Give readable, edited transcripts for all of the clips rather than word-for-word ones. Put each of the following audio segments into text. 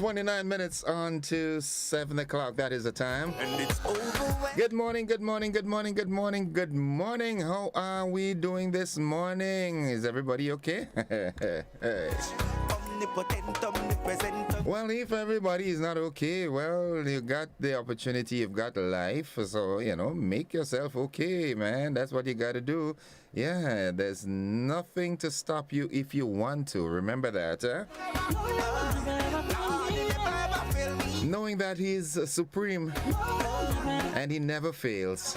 29 minutes on to 7 o'clock. That is the time. And it's over. Good morning, good morning, good morning, good morning, good morning. How are we doing this morning? Is everybody okay? Well, if everybody is not okay, well, you got the opportunity, you've got life. So, make yourself okay, man. That's what you got to do. Yeah, there's nothing to stop you if you want to. Remember that, huh? Knowing that he's supreme and he never fails.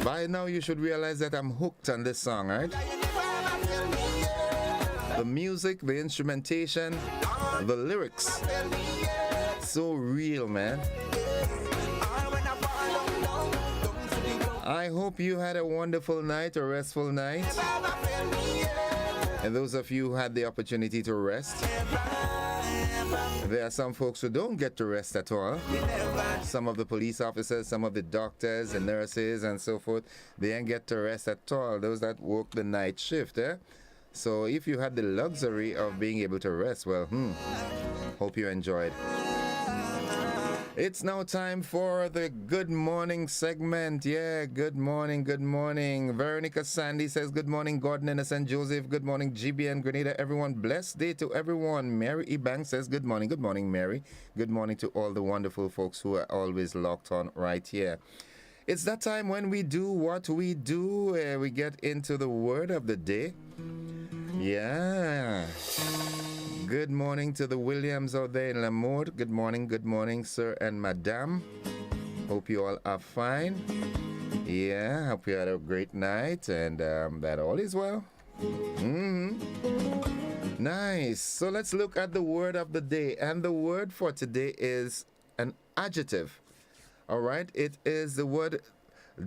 By now you should realize that I'm hooked on this song, right? The music, the instrumentation, the lyrics. So real, man. I hope you had a wonderful night, a restful night. And those of you who had the opportunity to rest, there are some folks who don't get to rest at all. Some of the police officers, some of the doctors and nurses and so forth, they ain't get to rest at all. Those that work the night shift, eh? So if you had the luxury of being able to rest, well, hope you enjoyed. It's now time for the Good Morning segment. Yeah, good morning, good morning. Veronica Sandy says, good morning, Gordon and St. Joseph. Good morning, GB and Grenada. Everyone, blessed day to everyone. Mary E. Banks says, good morning, Mary. Good morning to all the wonderful folks who are always locked on right here. It's that time when we do what we do. We get into the word of the day. Yeah. Good morning to the Williams out there in Lamour. Good morning, sir and madam. Hope you all are fine. Yeah, hope you had a great night and that all is well. Nice. So let's look at the word of the day. And the word for today is an adjective. All right, it is the word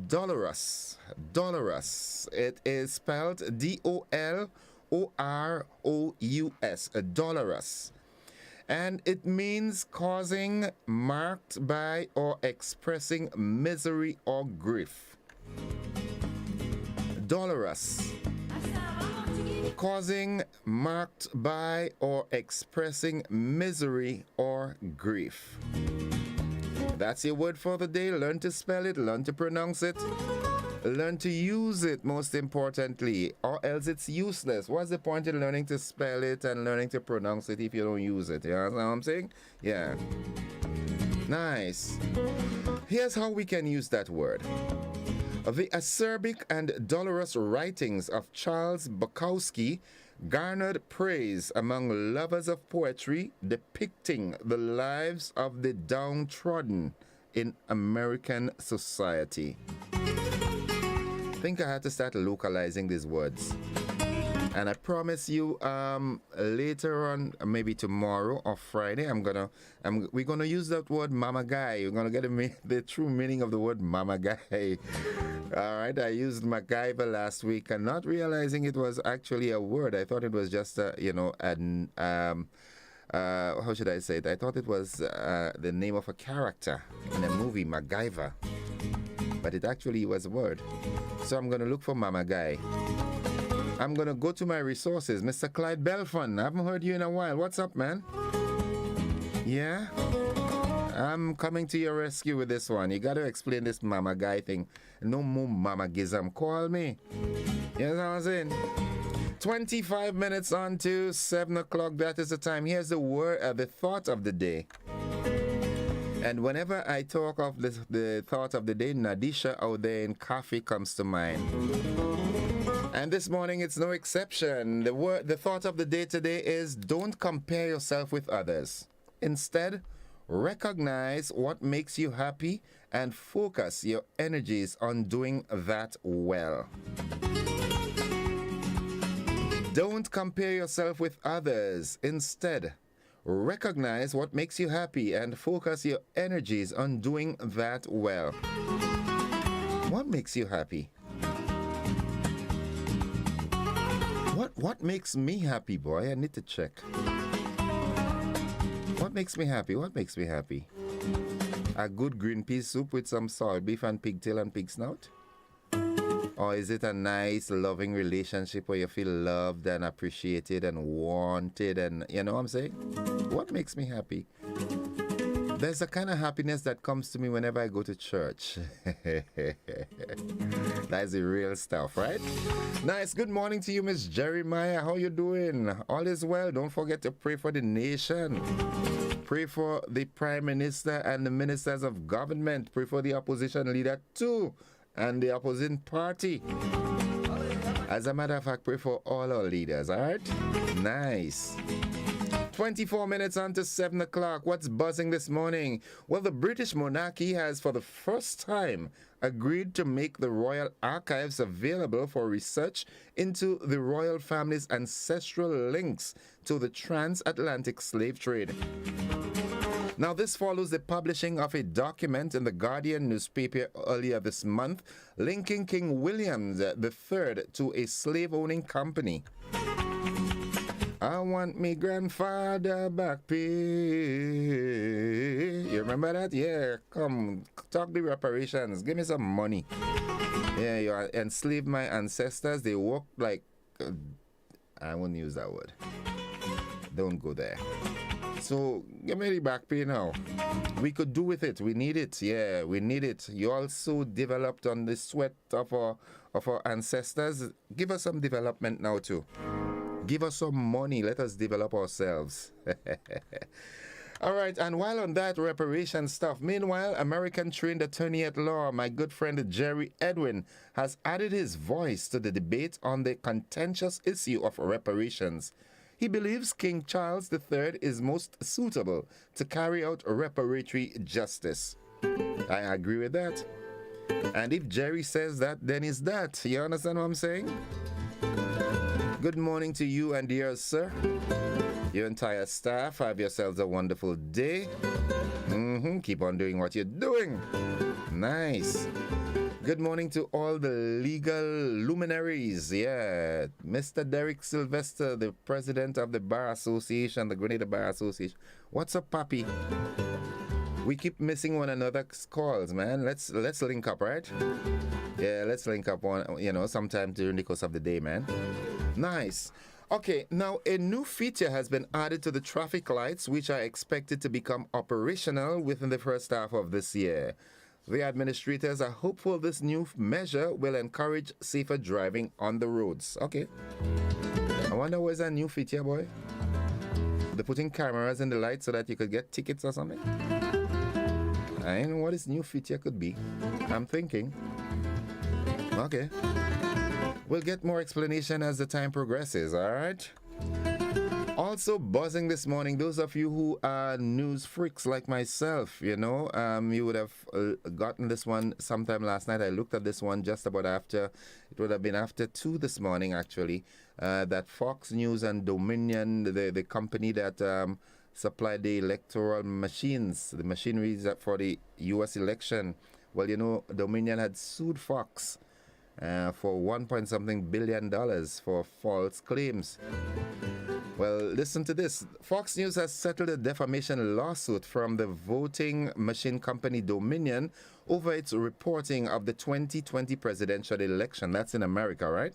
dolorous. Dolorous. It is spelled D-O-L-O-R-O-U-S, dolorous. And it means causing, marked by, or expressing misery or grief. Dolorous. Causing, marked by, or expressing misery or grief. That's your word for the day. Learn to spell it, learn to pronounce it, learn to use it, most importantly, or else it's useless. What's the point in learning to spell it and learning to pronounce it if you don't use it? You understand what I'm saying? Yeah. Nice. Here's how we can use that word. The acerbic and dolorous writings of Charles Bukowski garnered praise among lovers of poetry depicting the lives of the downtrodden in American society. I think I had to start localizing these words. And I promise you, later on, maybe tomorrow or Friday, we're gonna use that word "mama guy." We're gonna get the true meaning of the word "mama guy." All right, I used MacGyver last week, and not realizing it was actually a word. I thought it was just how should I say it? I thought it was the name of a character in a movie, MacGyver, but it actually was a word. So I'm gonna look for "mama guy." I'm going to go to my resources. Mr. Clyde Belfon, I haven't heard you in a while. What's up, man? Yeah? I'm coming to your rescue with this one. You got to explain this mama guy thing. No more mama gism. Call me. You know what I'm saying? 25 minutes on to 7 o'clock. That is the time. Here's the word, the thought of the day. And whenever I talk of the thought of the day, Nadisha out there in coffee comes to mind. And this morning, it's no exception. The thought of the day today is don't compare yourself with others. Instead, recognize what makes you happy and focus your energies on doing that well. Don't compare yourself with others. Instead, recognize what makes you happy and focus your energies on doing that well. What makes you happy? What makes me happy, boy? I need to check. What makes me happy? What makes me happy? A good green pea soup with some soy beef and pigtail and pig snout? Or is it a nice, loving relationship where you feel loved and appreciated and wanted and, you know what I'm saying? What makes me happy? There's a kind of happiness that comes to me whenever I go to church. That's the real stuff, right? Nice. Good morning to you, Miss Jeremiah. How you doing? All is well. Don't forget to pray for the nation. Pray for the Prime Minister and the Ministers of Government. Pray for the opposition leader too and the opposing party. As a matter of fact, pray for all our leaders, all right? Nice. 24 minutes on to 7 o'clock. What's buzzing this morning? Well, the British monarchy has, for the first time, agreed to make the royal archives available for research into the royal family's ancestral links to the transatlantic slave trade. Now, this follows the publishing of a document in the Guardian newspaper earlier this month linking King William III to a slave-owning company. I want me grandfather back, pay. You remember that? Yeah, come, talk the reparations. Give me some money. Yeah, you enslaved my ancestors. They worked like... I won't use that word. Don't go there. So, give me the back pay now. We could do with it. We need it. Yeah, we need it. You also developed on the sweat of our ancestors. Give us some development now too. Give us some money. Let us develop ourselves. All right, and while on that reparation stuff, meanwhile, American-trained attorney at law, my good friend Jerry Edwin, has added his voice to the debate on the contentious issue of reparations. He believes King Charles III is most suitable to carry out reparatory justice. I agree with that. And if Jerry says that, then it's that. You understand what I'm saying? Good morning to you and yours, sir. Your entire staff. Have yourselves a wonderful day. Keep on doing what you're doing. Nice. Good morning to all the legal luminaries. Yeah, Mr. Derek Sylvester, the president of the Bar Association, the Grenada Bar Association. What's up, papi? We keep missing one another's calls, man. Let's link up, right? Yeah, let's link up sometime during the course of the day, man. Nice. Okay, now a new feature has been added to the traffic lights, which are expected to become operational within the first half of this year. The administrators are hopeful this new measure will encourage safer driving on the roads. Okay. I wonder where's that new feature, boy? They're putting cameras in the lights so that you could get tickets or something? I don't know what this new feature could be. I'm thinking. Okay. We'll get more explanation as the time progresses, all right? Also buzzing this morning, those of you who are news freaks like myself, you would have gotten this one sometime last night. I looked at this one just about after, it would have been after 2 this morning actually, that Fox News and Dominion, the company that supplied the electoral machines, the machineries for the U.S. election, well, Dominion had sued Fox for $1.something billion for false claims. Well, listen to this. Fox News has settled a defamation lawsuit from the voting machine company Dominion over its reporting of the 2020 presidential election. That's in America, right?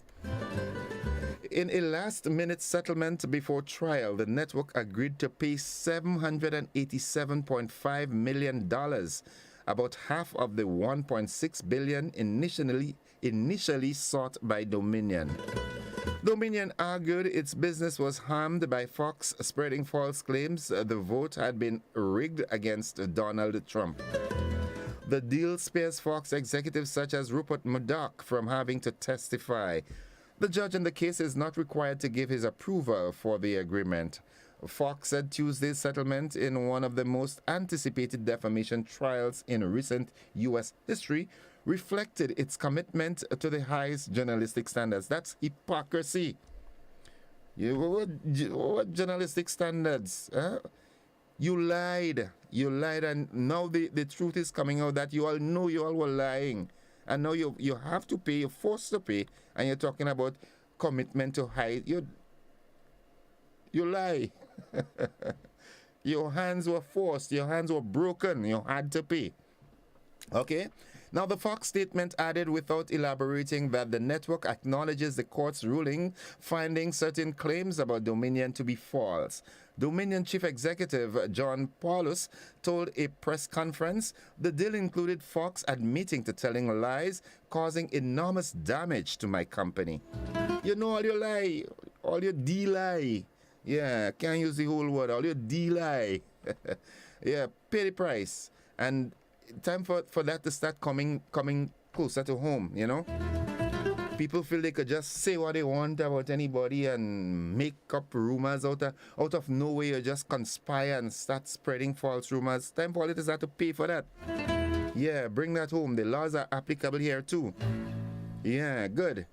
In a last-minute settlement before trial, the network agreed to pay $787.5 million, about half of the $1.6 billion initially sought by Dominion. Dominion argued its business was harmed by Fox spreading false claims the vote had been rigged against Donald Trump. The deal spares Fox executives such as Rupert Murdoch from having to testify. The judge in the case is not required to give his approval for the agreement. Fox said Tuesday's settlement in one of the most anticipated defamation trials in recent U.S. history reflected its commitment to the highest journalistic standards. That's hypocrisy. What journalistic standards? Huh? You lied, and now the truth is coming out that you all know you all were lying. And now you have to pay, you're forced to pay, and you're talking about commitment to hide. You lie. Your hands were forced, your hands were broken, you had to pay. Okay? Now, the Fox statement added without elaborating that the network acknowledges the court's ruling, finding certain claims about Dominion to be false. Dominion Chief Executive John Paulus told a press conference the deal included Fox admitting to telling lies, causing enormous damage to my company. You know, all your lie, all your D-lie. Yeah, can't use the whole word, all your D-lie. Yeah, pay the price. And time for that to start coming closer to home, you know? People feel they could just say what they want about anybody and make up rumors out of nowhere. You just conspire and start spreading false rumors. Time for it is that to pay for that. Yeah, bring that home. The laws are applicable here too. Yeah, good.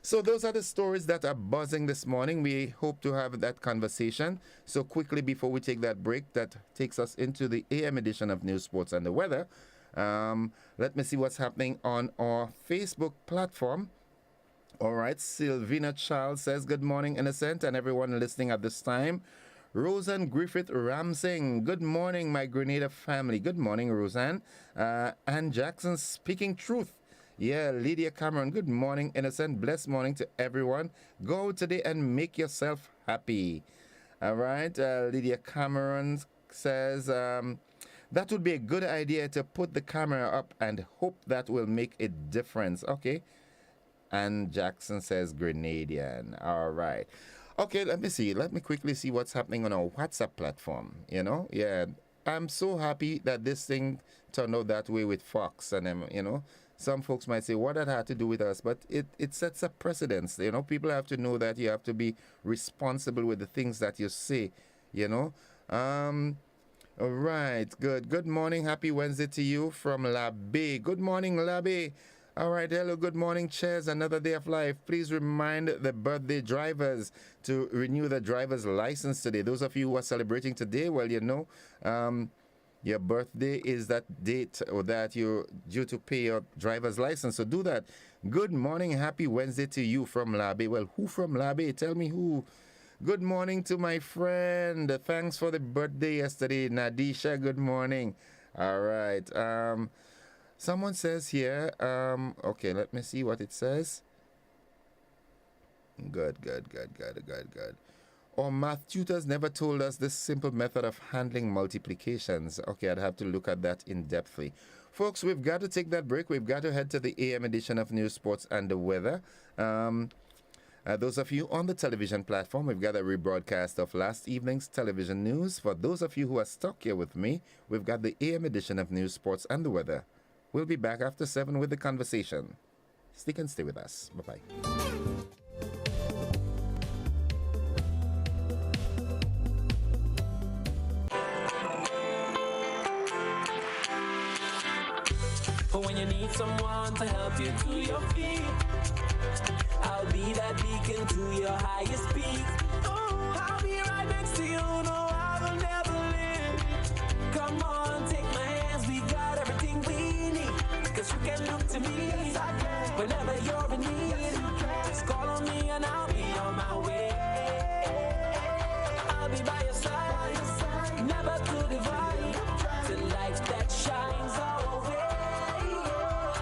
So those are the stories that are buzzing this morning. We hope to have that conversation. So quickly before we take that break that takes us into the AM edition of News, Sports and the Weather, let me see what's happening on our Facebook platform. All right, Sylvina Charles says, good morning, Innocent, and everyone listening at this time. Roseanne Griffith Ramsing, good morning, my Grenada family. Good morning, Roseanne. Ann Jackson, speaking truth. Yeah, Lydia Cameron, good morning, Innocent. Blessed morning to everyone. Go today and make yourself happy. All right, Lydia Cameron says, that would be a good idea to put the camera up and hope that will make a difference. Okay. And Jackson says Grenadian. All right. Okay, let me see. Let me quickly see what's happening on our WhatsApp platform. You know, yeah, I'm so happy that this thing turned out that way with Fox. And, you know, some folks might say, what that had to do with us? But it sets a precedence. You know, people have to know that you have to be responsible with the things that you say, you know. All right, good. Good morning. Happy Wednesday to you from Labé. Good morning, Labé. All right, hello, good morning, Chairs. Another day of life. Please remind the birthday drivers to renew their driver's license today. Those of you who are celebrating today, well, you know, your birthday is that date or that you're due to pay your driver's license. So do that. Good morning, happy Wednesday to you from Labé. Well, who from Labé? Tell me who. Good morning to my friend. Thanks for the birthday yesterday, Nadisha. Good morning. All right. Someone says here, okay, let me see what it says. Good. Our math tutors never told us this simple method of handling multiplications. Okay, I'd have to look at that in depthly. Folks, we've got to take that break. We've got to head to the AM edition of News, Sports and the Weather. Those of you on the television platform, we've got a rebroadcast of last evening's television news. For those of you who are stuck here with me, we've got the AM edition of News, Sports and the Weather. We'll be back after 7 with the conversation. Stick and stay with us. Bye-bye. For when you need someone to help you to your feet, I'll be that beacon to your highest peak. Oh, I'll be right next to you. No, I will never leave. Come on, take my hands. We got everything we need. Cause you can look to me whenever you're in need. Just call on me and I'll be on my way. I'll be by your side, never to divide. The light that shines our way.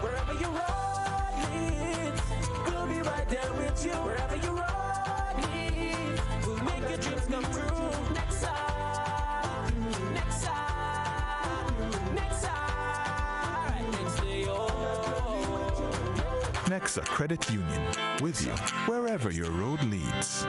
Wherever your road leads, we'll be right there with you. Wherever your road leads, we'll make your dreams come true. Next time, next time, next time, right next to you. Nexa Credit Union, with you wherever your road leads.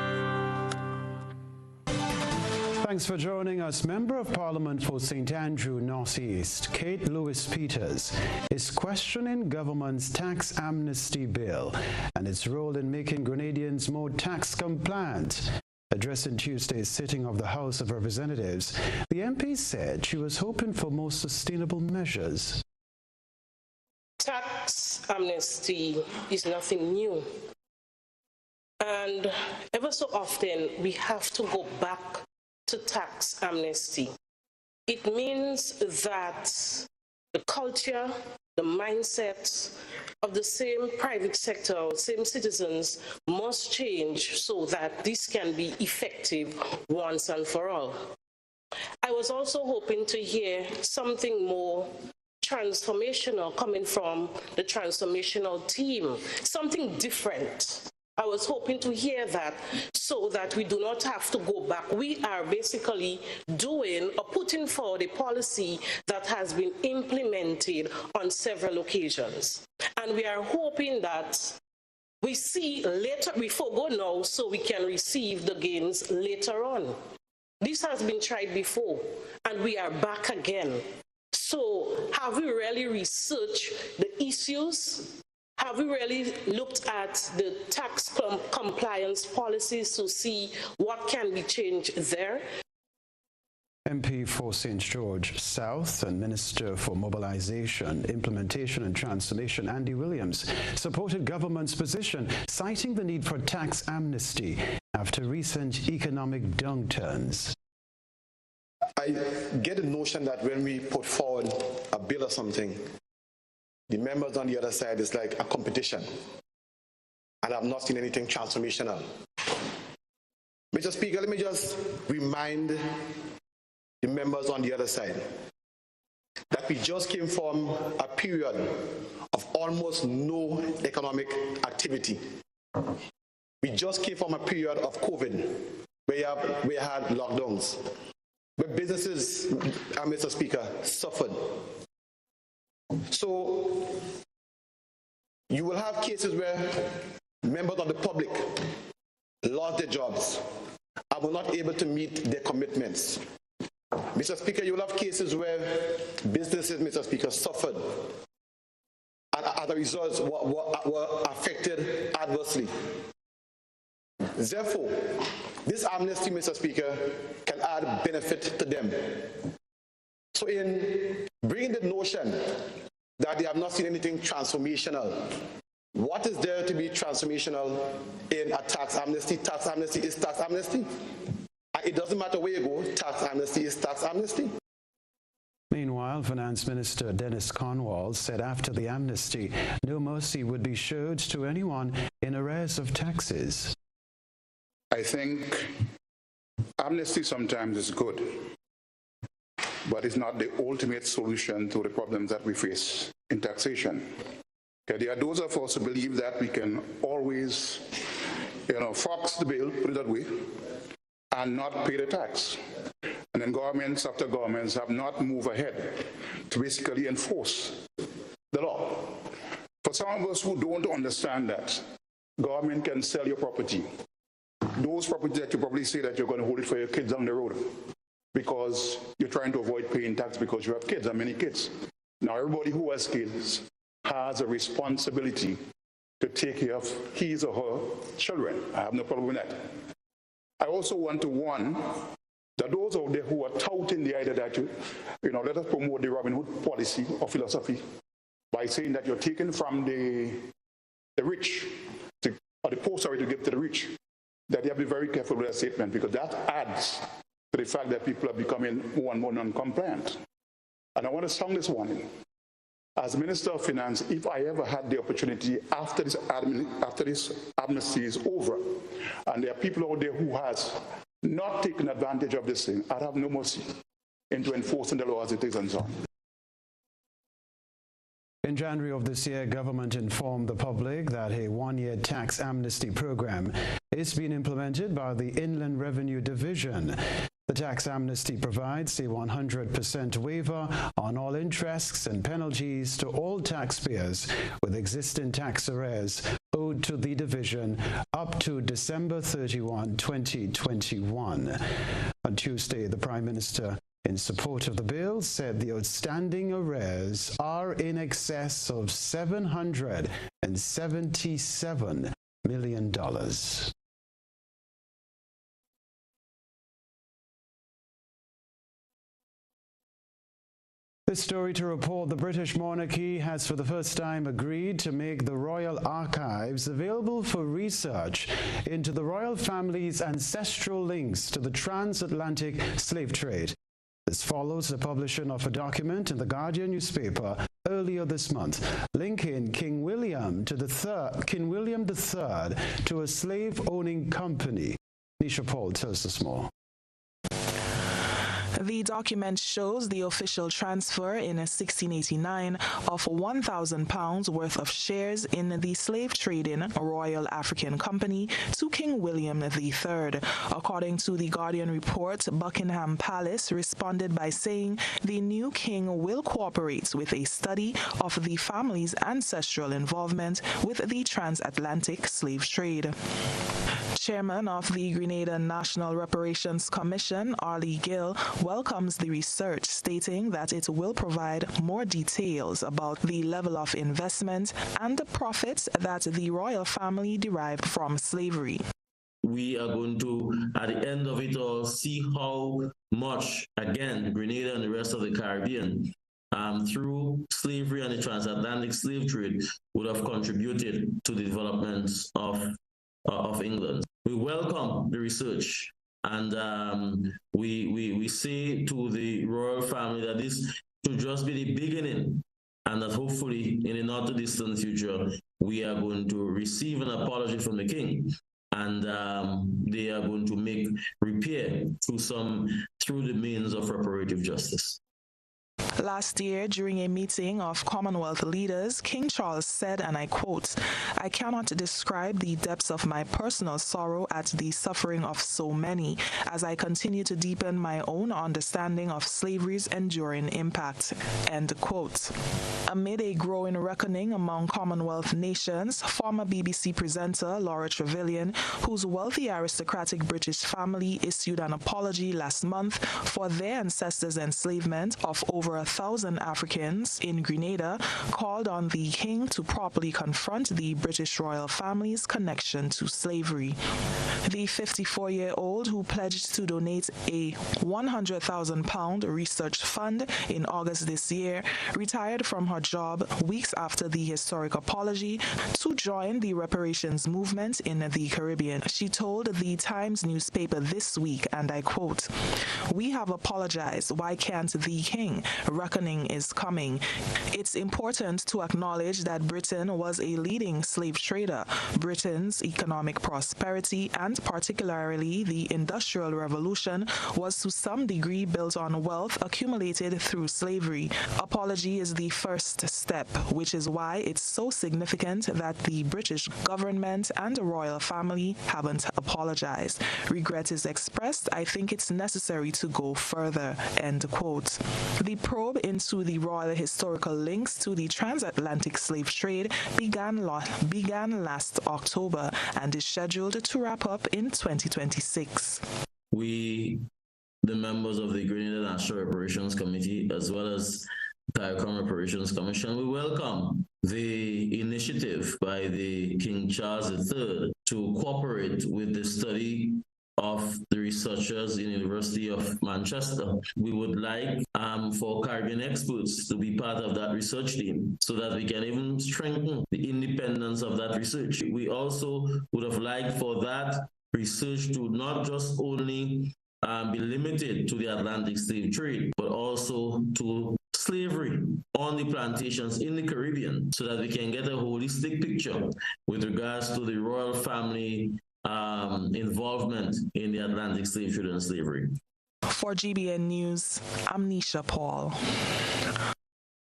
Thanks for joining us. Member of Parliament for St. Andrew Northeast, Kate Lewis-Peters, is questioning government's tax amnesty bill and its role in making Grenadians more tax compliant. Addressing Tuesday's sitting of the House of Representatives, the MP said she was hoping for more sustainable measures. Tax amnesty is nothing new. And ever so often, we have to go back to tax amnesty. It means that the culture, the mindset of the same private sector, same citizens must change so that this can be effective once and for all. I was also hoping to hear something more transformational, coming from the transformational team, something different. I was hoping to hear that so that we do not have to go back. We are basically doing or putting forward a policy that has been implemented on several occasions. And we are hoping that we see later, we forego now so we can receive the gains later on. This has been tried before, and we are back again. So have we really researched the issues? Have we really looked at the tax compliance policies to see what can be changed there? MP for St. George South and Minister for Mobilization, Implementation and Transformation, Andy Williams, supported government's position, citing the need for tax amnesty after recent economic downturns. I get the notion that when we put forward a bill or something, the members on the other side is like a competition, and I've not seen anything transformational. Mr. Speaker, let me just remind the members on the other side that we just came from a period of almost no economic activity. We just came from a period of COVID where we had lockdowns, where businesses, Mr. Speaker, suffered. So you will have cases where members of the public lost their jobs and were not able to meet their commitments. Mr. Speaker, you will have cases where businesses, Mr. Speaker, suffered and as a result were affected adversely. Therefore, this amnesty, Mr. Speaker, can add benefit to them. So in bringing the notion that they have not seen anything transformational, what is there to be transformational in a tax amnesty? Tax amnesty is tax amnesty. It doesn't matter where you go, tax amnesty is tax amnesty. Meanwhile, Finance Minister Dennis Cornwall said after the amnesty, no mercy would be showed to anyone in arrears of taxes. I think amnesty sometimes is good, but it's not the ultimate solution to the problems that we face in taxation. Okay, there are those of us who believe that we can always, fox the bill, put it that way, and not pay the tax. And then governments after governments have not moved ahead to basically enforce the law. For some of us who don't understand that, government can sell your property. Those properties that you probably say that you're going to hold it for your kids down the road because you're trying to avoid paying tax because you have kids, and many kids. Now, everybody who has kids has a responsibility to take care of his or her children. I have no problem with that. I also want to warn that those out there who are touting the idea that let us promote the Robin Hood policy or philosophy by saying that you're taking from the rich, or the poor, to give to the rich, that they have to be very careful with that statement, because that adds to the fact that people are becoming more and more non-compliant. And I want to sound this warning. As Minister of Finance, if I ever had the opportunity after this amnesty is over, and there are people out there who has not taken advantage of this thing, I'd have no mercy into enforcing the law as it is and so on. In January of this year, government informed the public that a one-year tax amnesty program is being implemented by the Inland Revenue Division. The tax amnesty provides a 100% waiver on all interests and penalties to all taxpayers with existing tax arrears owed to the division up to December 31, 2021. On Tuesday, the Prime Minister, in support of the bill, said the outstanding arrears are in excess of $777 million. This story to report the British monarchy has for the first time agreed to make the royal archives available for research into the royal family's ancestral links to the transatlantic slave trade. This follows the publishing of a document in the Guardian newspaper earlier this month, linking King William III to a slave-owning company. Nisha Paul tells us more. The document shows the official transfer in 1689 of £1,000 worth of shares in the slave-trading Royal African Company to King William III. According to the Guardian report, Buckingham Palace responded by saying the new king will cooperate with a study of the family's ancestral involvement with the transatlantic slave trade. Chairman of the Grenada National Reparations Commission, Arlie Gill, welcomes the research, stating that it will provide more details about the level of investment and the profits that the royal family derived from slavery. We are going to, at the end of it all, see how much, again, Grenada and the rest of the Caribbean, through slavery and the transatlantic slave trade, would have contributed to the developments of England. We welcome the research, and we say to the royal family that this should just be the beginning, and that hopefully in the not too distant future we are going to receive an apology from the king, and they are going to make repair through the means of reparative justice. Last year, during a meeting of Commonwealth leaders, King Charles said, and I quote, "I cannot describe the depths of my personal sorrow at the suffering of so many, as I continue to deepen my own understanding of slavery's enduring impact." End quote. Amid a growing reckoning among Commonwealth nations, former BBC presenter Laura Trevelyan, whose wealthy aristocratic British family issued an apology last month for their ancestors' enslavement of over 1,000 Africans in Grenada, called on the king to properly confront the British royal family's connection to slavery. The 54-year-old, who pledged to donate a £100,000 research fund in August this year, retired from her job weeks after the historic apology to join the reparations movement in the Caribbean. She told the Times newspaper this week, and I quote, "We have apologized. Why can't the king? Reckoning is coming. It's important to acknowledge that Britain was a leading slave trader. Britain's economic prosperity, and particularly the Industrial Revolution, was to some degree built on wealth accumulated through slavery. Apology is the first step, which is why it's so significant that the British government and the royal family haven't apologized. Regret is expressed. I think it's necessary to go further." End quote. The probe into the royal historical links to the transatlantic slave trade began last October and is scheduled to wrap up in 2026. We, the members of the Grenada National Reparations Committee, as well as CARICOM Reparations Commission, we welcome the initiative by the King Charles III to cooperate with the study of the researchers in the University of Manchester. We would like for Caribbean experts to be part of that research team so that we can even strengthen the independence of that research. We also would have liked for that research to not just only be limited to the Atlantic slave trade, but also to slavery on the plantations in the Caribbean, so that we can get a holistic picture with regards to the royal family involvement in the Atlantic slave trade and slavery. For GBN News, I'm Nisha Paul.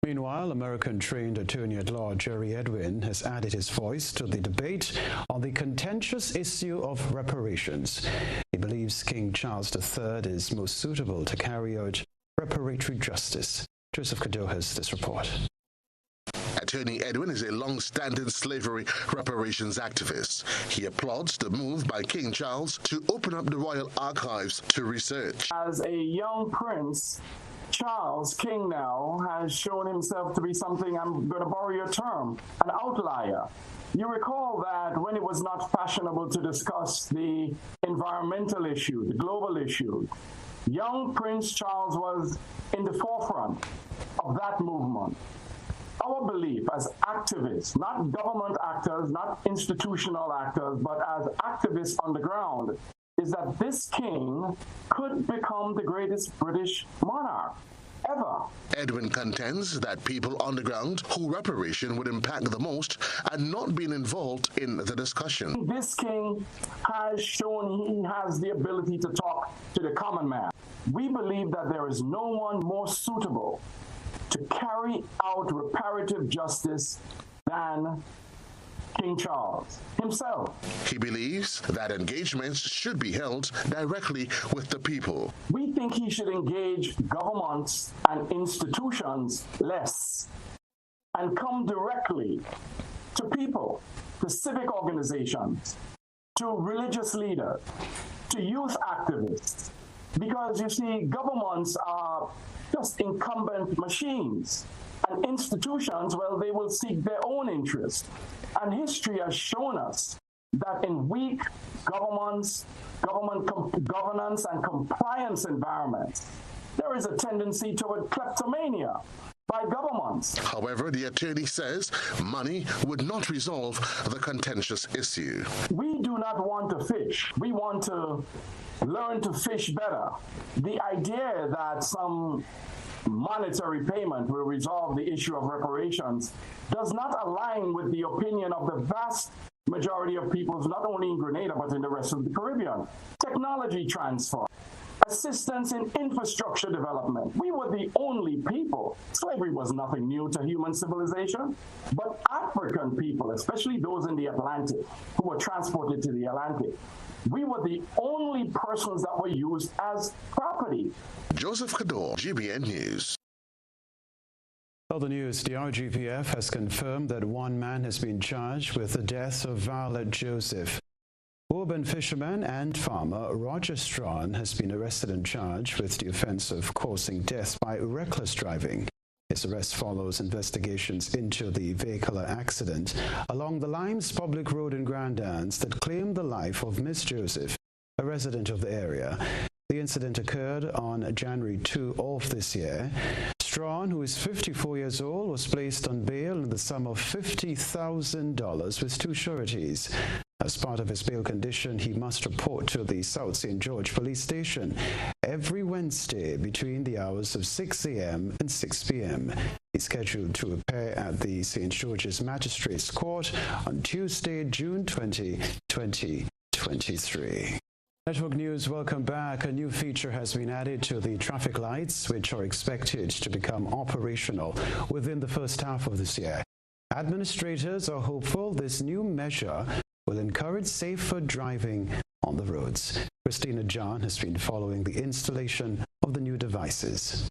Meanwhile, American-trained attorney-at-law Jerry Edwin has added his voice to the debate on the contentious issue of reparations. He believes King Charles III is most suitable to carry out reparatory justice. Joseph Cadeau has this report. Attorney Edwin is a long-standing slavery reparations activist. He applauds the move by King Charles to open up the royal archives to research. As a young prince, Charles, king now, has shown himself to be something, I'm going to borrow your term, an outlier. You recall that when it was not fashionable to discuss the environmental issue, the global issue, young Prince Charles was in the forefront of that movement. Our belief as activists, not government actors, not institutional actors, but as activists on the ground, is that this king could become the greatest British monarch. ever. Edwin contends that people on the ground who reparation would impact the most are not being involved in the discussion. This king has shown he has the ability to talk to the common man. We believe that there is no one more suitable to carry out reparative justice than King Charles himself. He believes that engagements should be held directly with the people. We think he should engage governments and institutions less and come directly to people, to civic organizations, to religious leaders, to youth activists. Because you see, governments are just incumbent machines, and institutions, well, they will seek their own interest. And history has shown us that in weak governance and compliance environments, there is a tendency toward kleptomania by governments. However, the attorney says money would not resolve the contentious issue. We do not want to fish. We want to learn to fish better. The idea that some monetary payment will resolve the issue of reparations does not align with the opinion of the vast majority of peoples, not only in Grenada, but in the rest of the Caribbean. Technology transfer, assistance in infrastructure development. We were the only people. Slavery was nothing new to human civilization, but African people, especially those in the Atlantic, who were transported to the Atlantic, we were the only persons that were used as property. Joseph Kador, GBN News. Other news, the RGPF has confirmed that one man has been charged with the death of Violet Joseph. Urban fisherman and farmer Roger Strawn has been arrested and charged with the offense of causing death by reckless driving. His arrest follows investigations into the vehicular accident along the Limes Public Road in Grand Anse that claimed the life of Miss Joseph, a resident of the area. The incident occurred on January 2 of this year. Strawn, who is 54 years old, was placed on bail in the sum of $50,000 with two sureties. As part of his bail condition, he must report to the South St. George Police Station every Wednesday between the hours of 6 a.m. and 6 p.m. He's scheduled to appear at the St. George's Magistrates Court on Tuesday, June 20, 2023. Network News, welcome back. A new feature has been added to the traffic lights, which are expected to become operational within the first half of this year. Administrators are hopeful this new measure will encourage safer driving on the roads. Christina John has been following the installation of the new devices.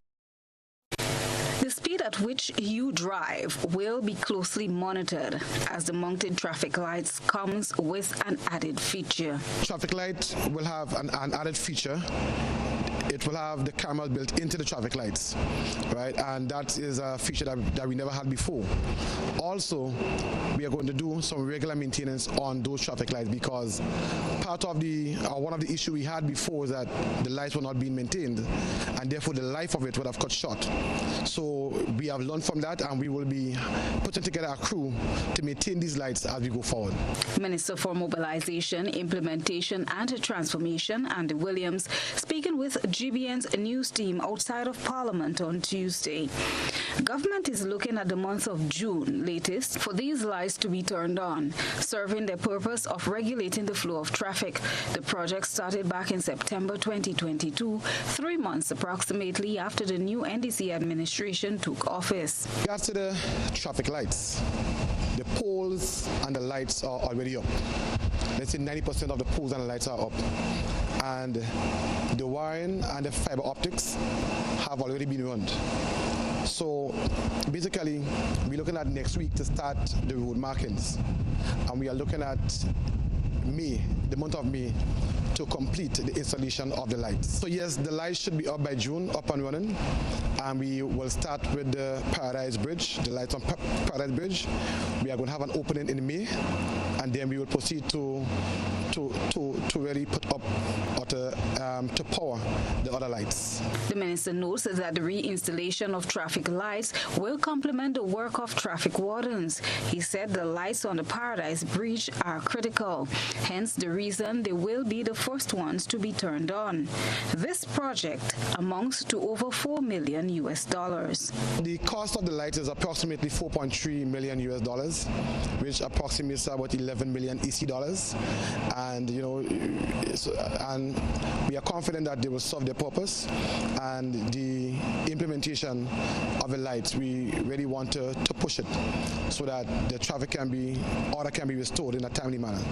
The speed at which you drive will be closely monitored as the mounted traffic lights comes with an added feature. Traffic light will have an added feature. It will have the camera built into the traffic lights, right? And that is a feature that we never had before. Also, we are going to do some regular maintenance on those traffic lights because part of one of the issues we had before is that the lights were not being maintained, and therefore the life of it would have cut short. So we have learned from that, and we will be putting together a crew to maintain these lights as we go forward. Minister for Mobilization, Implementation and Transformation, Andy Williams, speaking with GBN's news team outside of Parliament on Tuesday. Government is looking at the month of June latest for these lights to be turned on, serving the purpose of regulating the flow of traffic. The project started back in September 2022, 3 months approximately after the new NDC administration took office. Regards to the traffic lights, the poles and the lights are already up. Let's say 90% of the poles and the lights are up. And the wiring and the fiber optics have already been run. So basically, we're looking at next week to start the road markings. And we are looking at May, the month of May, to complete the installation of the lights. So yes, the lights should be up by June, up and running. And we will start with the Paradise Bridge, the lights on Paradise Bridge. We are going to have an opening in May, and then we will proceed to really put up or to to power the other lights. The minister notes that the reinstallation of traffic lights will complement the work of traffic wardens. He said the lights on the Paradise Bridge are critical, hence the reason they will be the first ones to be turned on. This project amounts to over $4 million. The cost of the lights is approximately $4.3 million, which approximates about 11 million EC dollars. And and we are confident that they will serve their purpose. And the implementation of the lights, we really want to push it so that the order can be restored in a timely manner.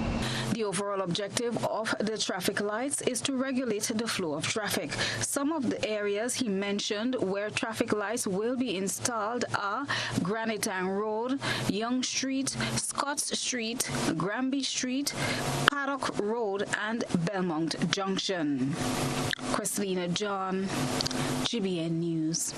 The overall objective of the traffic lights is to regulate the flow of traffic. Some of the areas he mentioned where traffic lights will be installed are Grenada Road, Young Street, Scotts Street, Granby Street, Paddock Road, and Belmont Junction. Christina John, GBN News.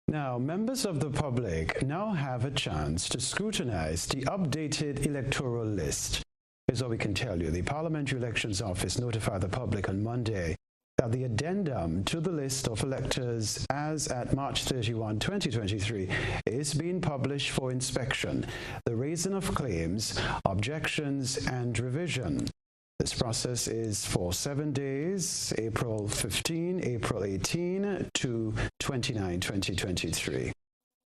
Now, members of the public now have a chance to scrutinize the updated electoral list. Here's what we can tell you. The Parliamentary Elections Office notified the public on Monday that the addendum to the list of electors as at March 31, 2023 is being published for inspection, the raising of claims, objections, and revision. This process is for 7 days, April 15, April 18 to 29, 2023.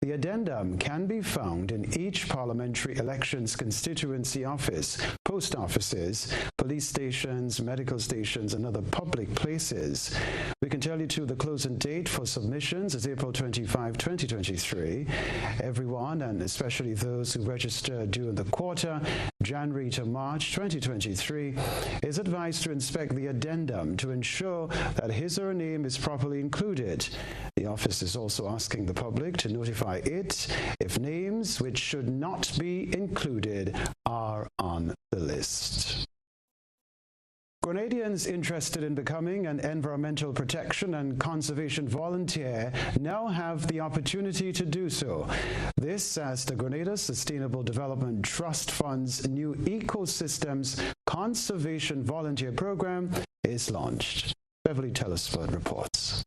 The addendum can be found in each parliamentary elections constituency office, post offices, police stations, medical stations, and other public places. We can tell you too the closing date for submissions is April 25, 2023. Everyone, and especially those who registered during the quarter, January to March 2023, is advised to inspect the addendum to ensure that his or her name is properly included. The office is also asking the public to notify it if names which should not be included are on the list. Grenadians interested in becoming an environmental protection and conservation volunteer now have the opportunity to do so. This as the Grenada Sustainable Development Trust Fund's new Ecosystems Conservation Volunteer Program is launched. Beverly Telesford reports.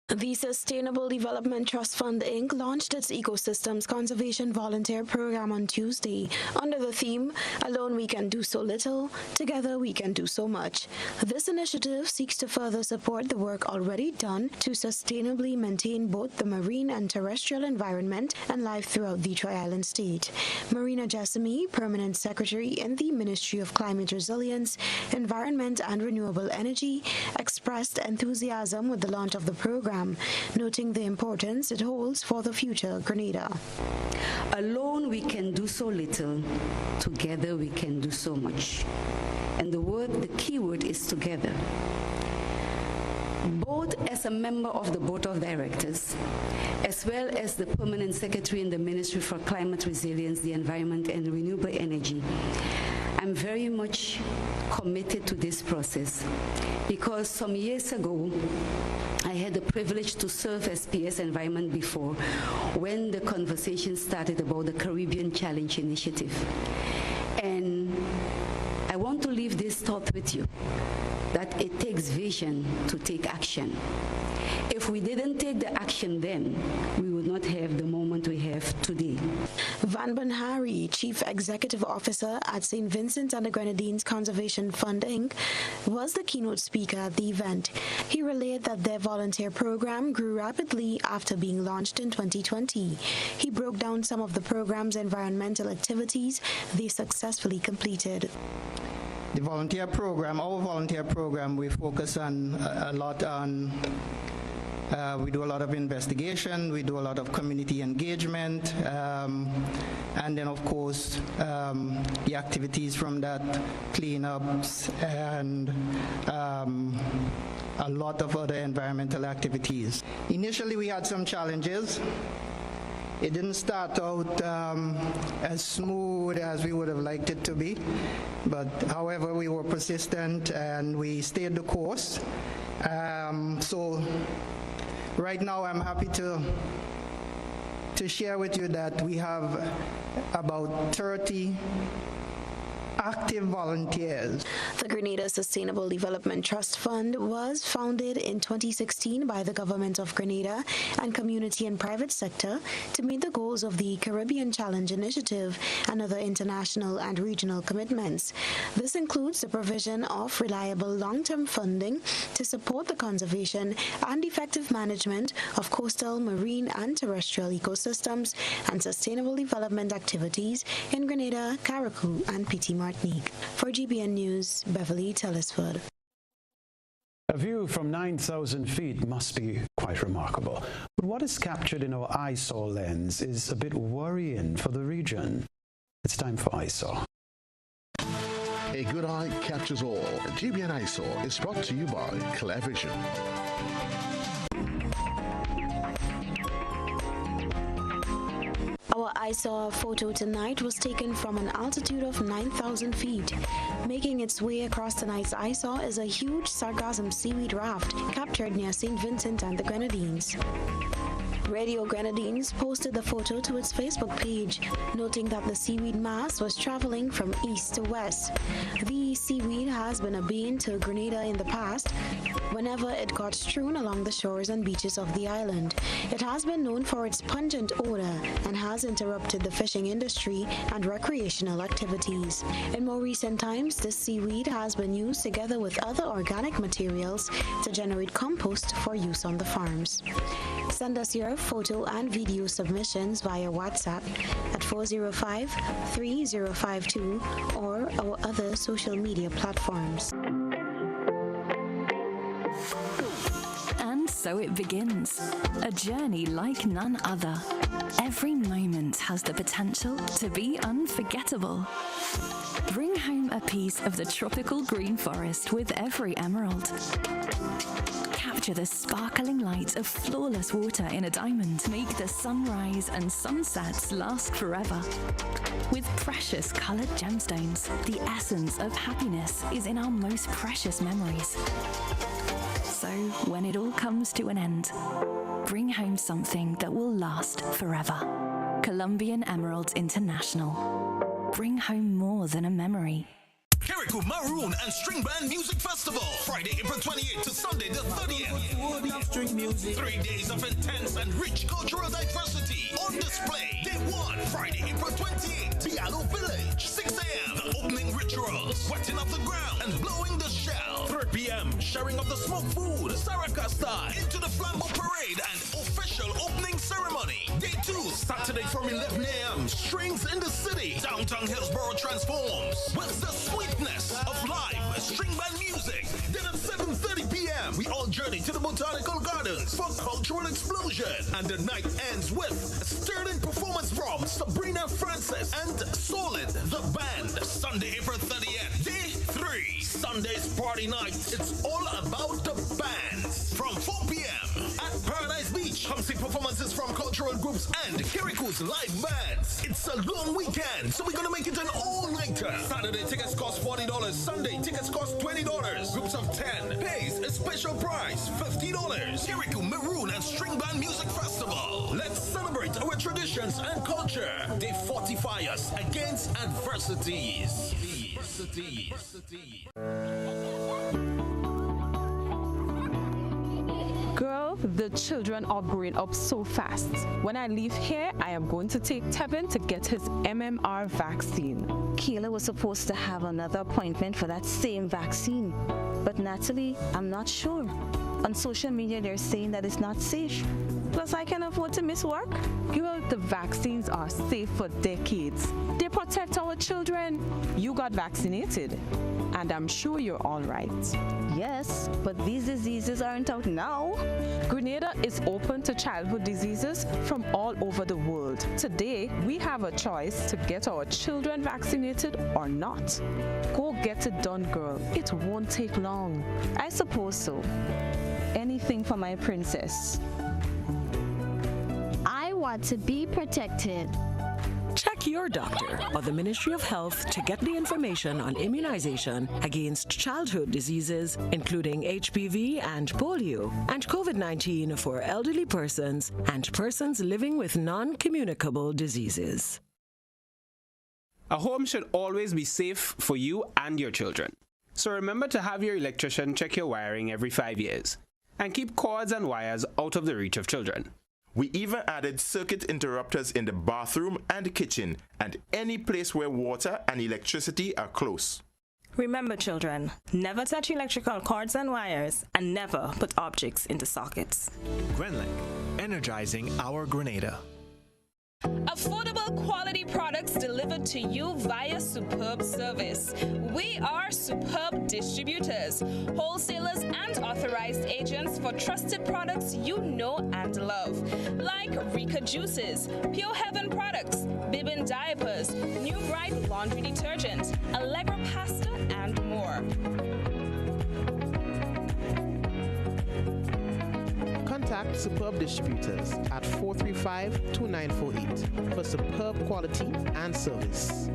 The Sustainable Development Trust Fund, Inc. launched its Ecosystems Conservation Volunteer Program on Tuesday under the theme, Alone We Can Do So Little, Together We Can Do So Much. This initiative seeks to further support the work already done to sustainably maintain both the marine and terrestrial environment and life throughout the Tri-Island state. Marina Jessamy, Permanent Secretary in the Ministry of Climate Resilience, Environment and Renewable Energy, expressed enthusiasm with the launch of the program, noting the importance it holds for the future Grenada. Alone we can do so little, together we can do so much. And the key word is together. Both as a member of the Board of Directors, as well as the Permanent Secretary in the Ministry for Climate Resilience, the Environment and Renewable Energy, I'm very much committed to this process because some years ago, I had the privilege to serve as PS Environment before when the conversation started about the Caribbean Challenge Initiative. And I want to leave this thought with you, that it takes vision to take action. If we didn't take the action then, we would not have the moment we have today. Van Banhari, Chief Executive Officer at St. Vincent and the Grenadines Conservation Fund, Inc., was the keynote speaker at the event. He relayed that their volunteer program grew rapidly after being launched in 2020. He broke down some of the program's environmental activities they successfully completed. The volunteer program, our volunteer program, we focus on a lot on we do a lot of investigation, we do a lot of community engagement, and then of course the activities from that, cleanups and a lot of other environmental activities. Initially we had some challenges. It didn't start out as smooth as we would have liked it to be, but however we were persistent and we stayed the course. So right now I'm happy to share with you that we have about 30 active volunteers. The Grenada Sustainable Development Trust Fund was founded in 2016 by the Government of Grenada and community and private sector to meet the goals of the Caribbean Challenge Initiative and other international and regional commitments. This includes the provision of reliable long-term funding to support the conservation and effective management of coastal, marine, and terrestrial ecosystems and sustainable development activities in Grenada, Carriacou, and Petit Martinique. For GBN News, Beverly Telesford. A view from 9,000 feet must be quite remarkable. But what is captured in our eyesore lens is a bit worrying for the region. It's time for eyesore. A good eye captures all. GBN Eyesore is brought to you by Clear Vision. Our eyesore photo tonight was taken from an altitude of 9,000 feet. Making its way across tonight's eyesore is a huge sargassum seaweed raft captured near St. Vincent and the Grenadines. Radio Grenadines posted the photo to its Facebook page, noting that the seaweed mass was traveling from east to west. The seaweed has been a bane to Grenada in the past whenever it got strewn along the shores and beaches of the island. It has been known for its pungent odor and has interrupted the fishing industry and recreational activities. In more recent times, this seaweed has been used together with other organic materials to generate compost for use on the farms. Send us your photo and video submissions via WhatsApp at 405-3052 or our other social media platforms. And so it begins, a journey like none other. Every moment has the potential to be unforgettable. Bring home a piece of the tropical green forest with every emerald. Capture the sparkling light of flawless water in a diamond. Make the sunrise and sunsets last forever. With precious colored gemstones, the essence of happiness is in our most precious memories. So, when it all comes to an end, bring home something that will last forever. Colombian Emeralds International. Bring home more than a memory. Carriacou Maroon and String Band Music Festival, Friday, April 28th to Sunday the 30th. 3 days of intense and rich cultural diversity on display. Day 1, Friday, April 28th, Bialo Village, 6 a.m. Opening rituals, wetting of the ground and blowing the shell. 3 p.m. Sharing of the smoked food, Saraka style, into the Flambeau Parade and official opening ceremony. Day 2, Saturday from 11 a.m. Strings in the City, downtown Hillsborough transforms with the sweetness of live string band music. Then at 7:30 p.m. we all journey to the Botanical Gardens for cultural explosion, and the night ends with a stirring performance from Sabrina Francis and Solid the Band. Sunday, April 30th, day 3, Sunday's party night. It's all about the bands from 4 p.m. at Paradise Beach. Come see performances from cultural groups and Carriacou's live bands. It's a long weekend, so we're gonna make it an all-nighter. Saturday tickets cost $40. Sunday tickets cost $20. Groups of 10 pays a special price, $50. Carriacou Maroon and String Band Music Festival. Let's celebrate our traditions and culture. They fortify us against adversities. Girl, the children are growing up so fast. When I leave here, I am going to take Tevin to get his MMR vaccine. Kayla was supposed to have another appointment for that same vaccine. But Natalie, I'm not sure. On social media, they're saying that it's not safe. Plus, I can afford to miss work. Girl, the vaccines are safe for decades. They protect our children. You got vaccinated, and I'm sure you're all right. Yes, but these diseases aren't out now. Grenada is open to childhood diseases from all over the world. Today, we have a choice to get our children vaccinated or not. Go get it done, girl. It won't take long. I suppose so. Anything for my princess. I want to be protected. Check your doctor or the Ministry of Health to get the information on immunization against childhood diseases, including HPV and polio, and COVID-19 for elderly persons and persons living with non-communicable diseases. A home should always be safe for you and your children. So remember to have your electrician check your wiring every 5 years and keep cords and wires out of the reach of children. We even added circuit interrupters in the bathroom and kitchen and any place where water and electricity are close. Remember, children, never touch electrical cords and wires and never put objects into sockets. Grenlink, energizing our Grenada. Affordable quality products delivered to you via Superb service. We are Superb distributors, wholesalers and authorized agents for trusted products you know and love. Like Rika Juices, Pure Heaven products, Bibbin diapers, New Bright laundry detergent, Allegra pasta and more. Contact Superb Distributors at 435-2948 for superb quality and service.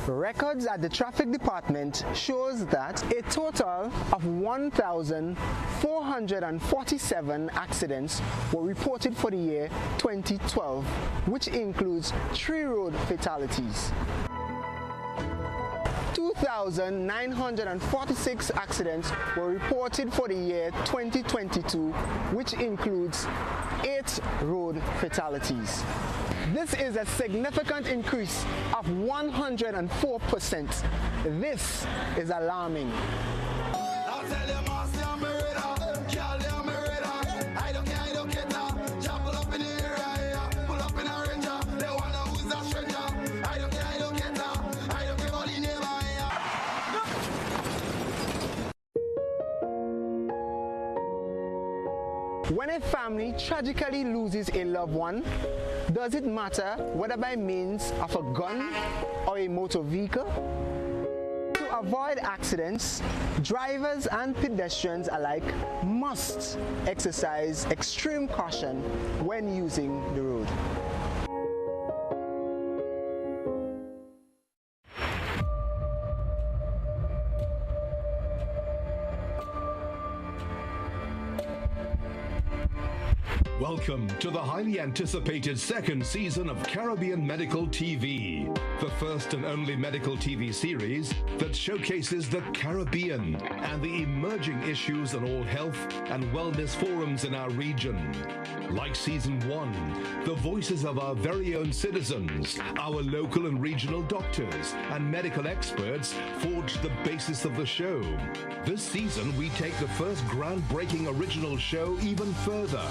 Records at the traffic department shows that a total of 1,447 accidents were reported for the year 2012, which includes 3 road fatalities. 2,946 accidents were reported for the year 2022, which includes 8 road fatalities. This is a significant increase of 104%. This is alarming. When a family tragically loses a loved one, does it matter whether by means of a gun or a motor vehicle? To avoid accidents, drivers and pedestrians alike must exercise extreme caution when using the road. Welcome to the highly anticipated second season of Caribbean Medical TV, the first and only medical TV series that showcases the Caribbean and the emerging issues on all health and wellness forums in our region. Like Season 1, the voices of our very own citizens, our local and regional doctors and medical experts forged the basis of the show. This season, we take the first groundbreaking original show even further.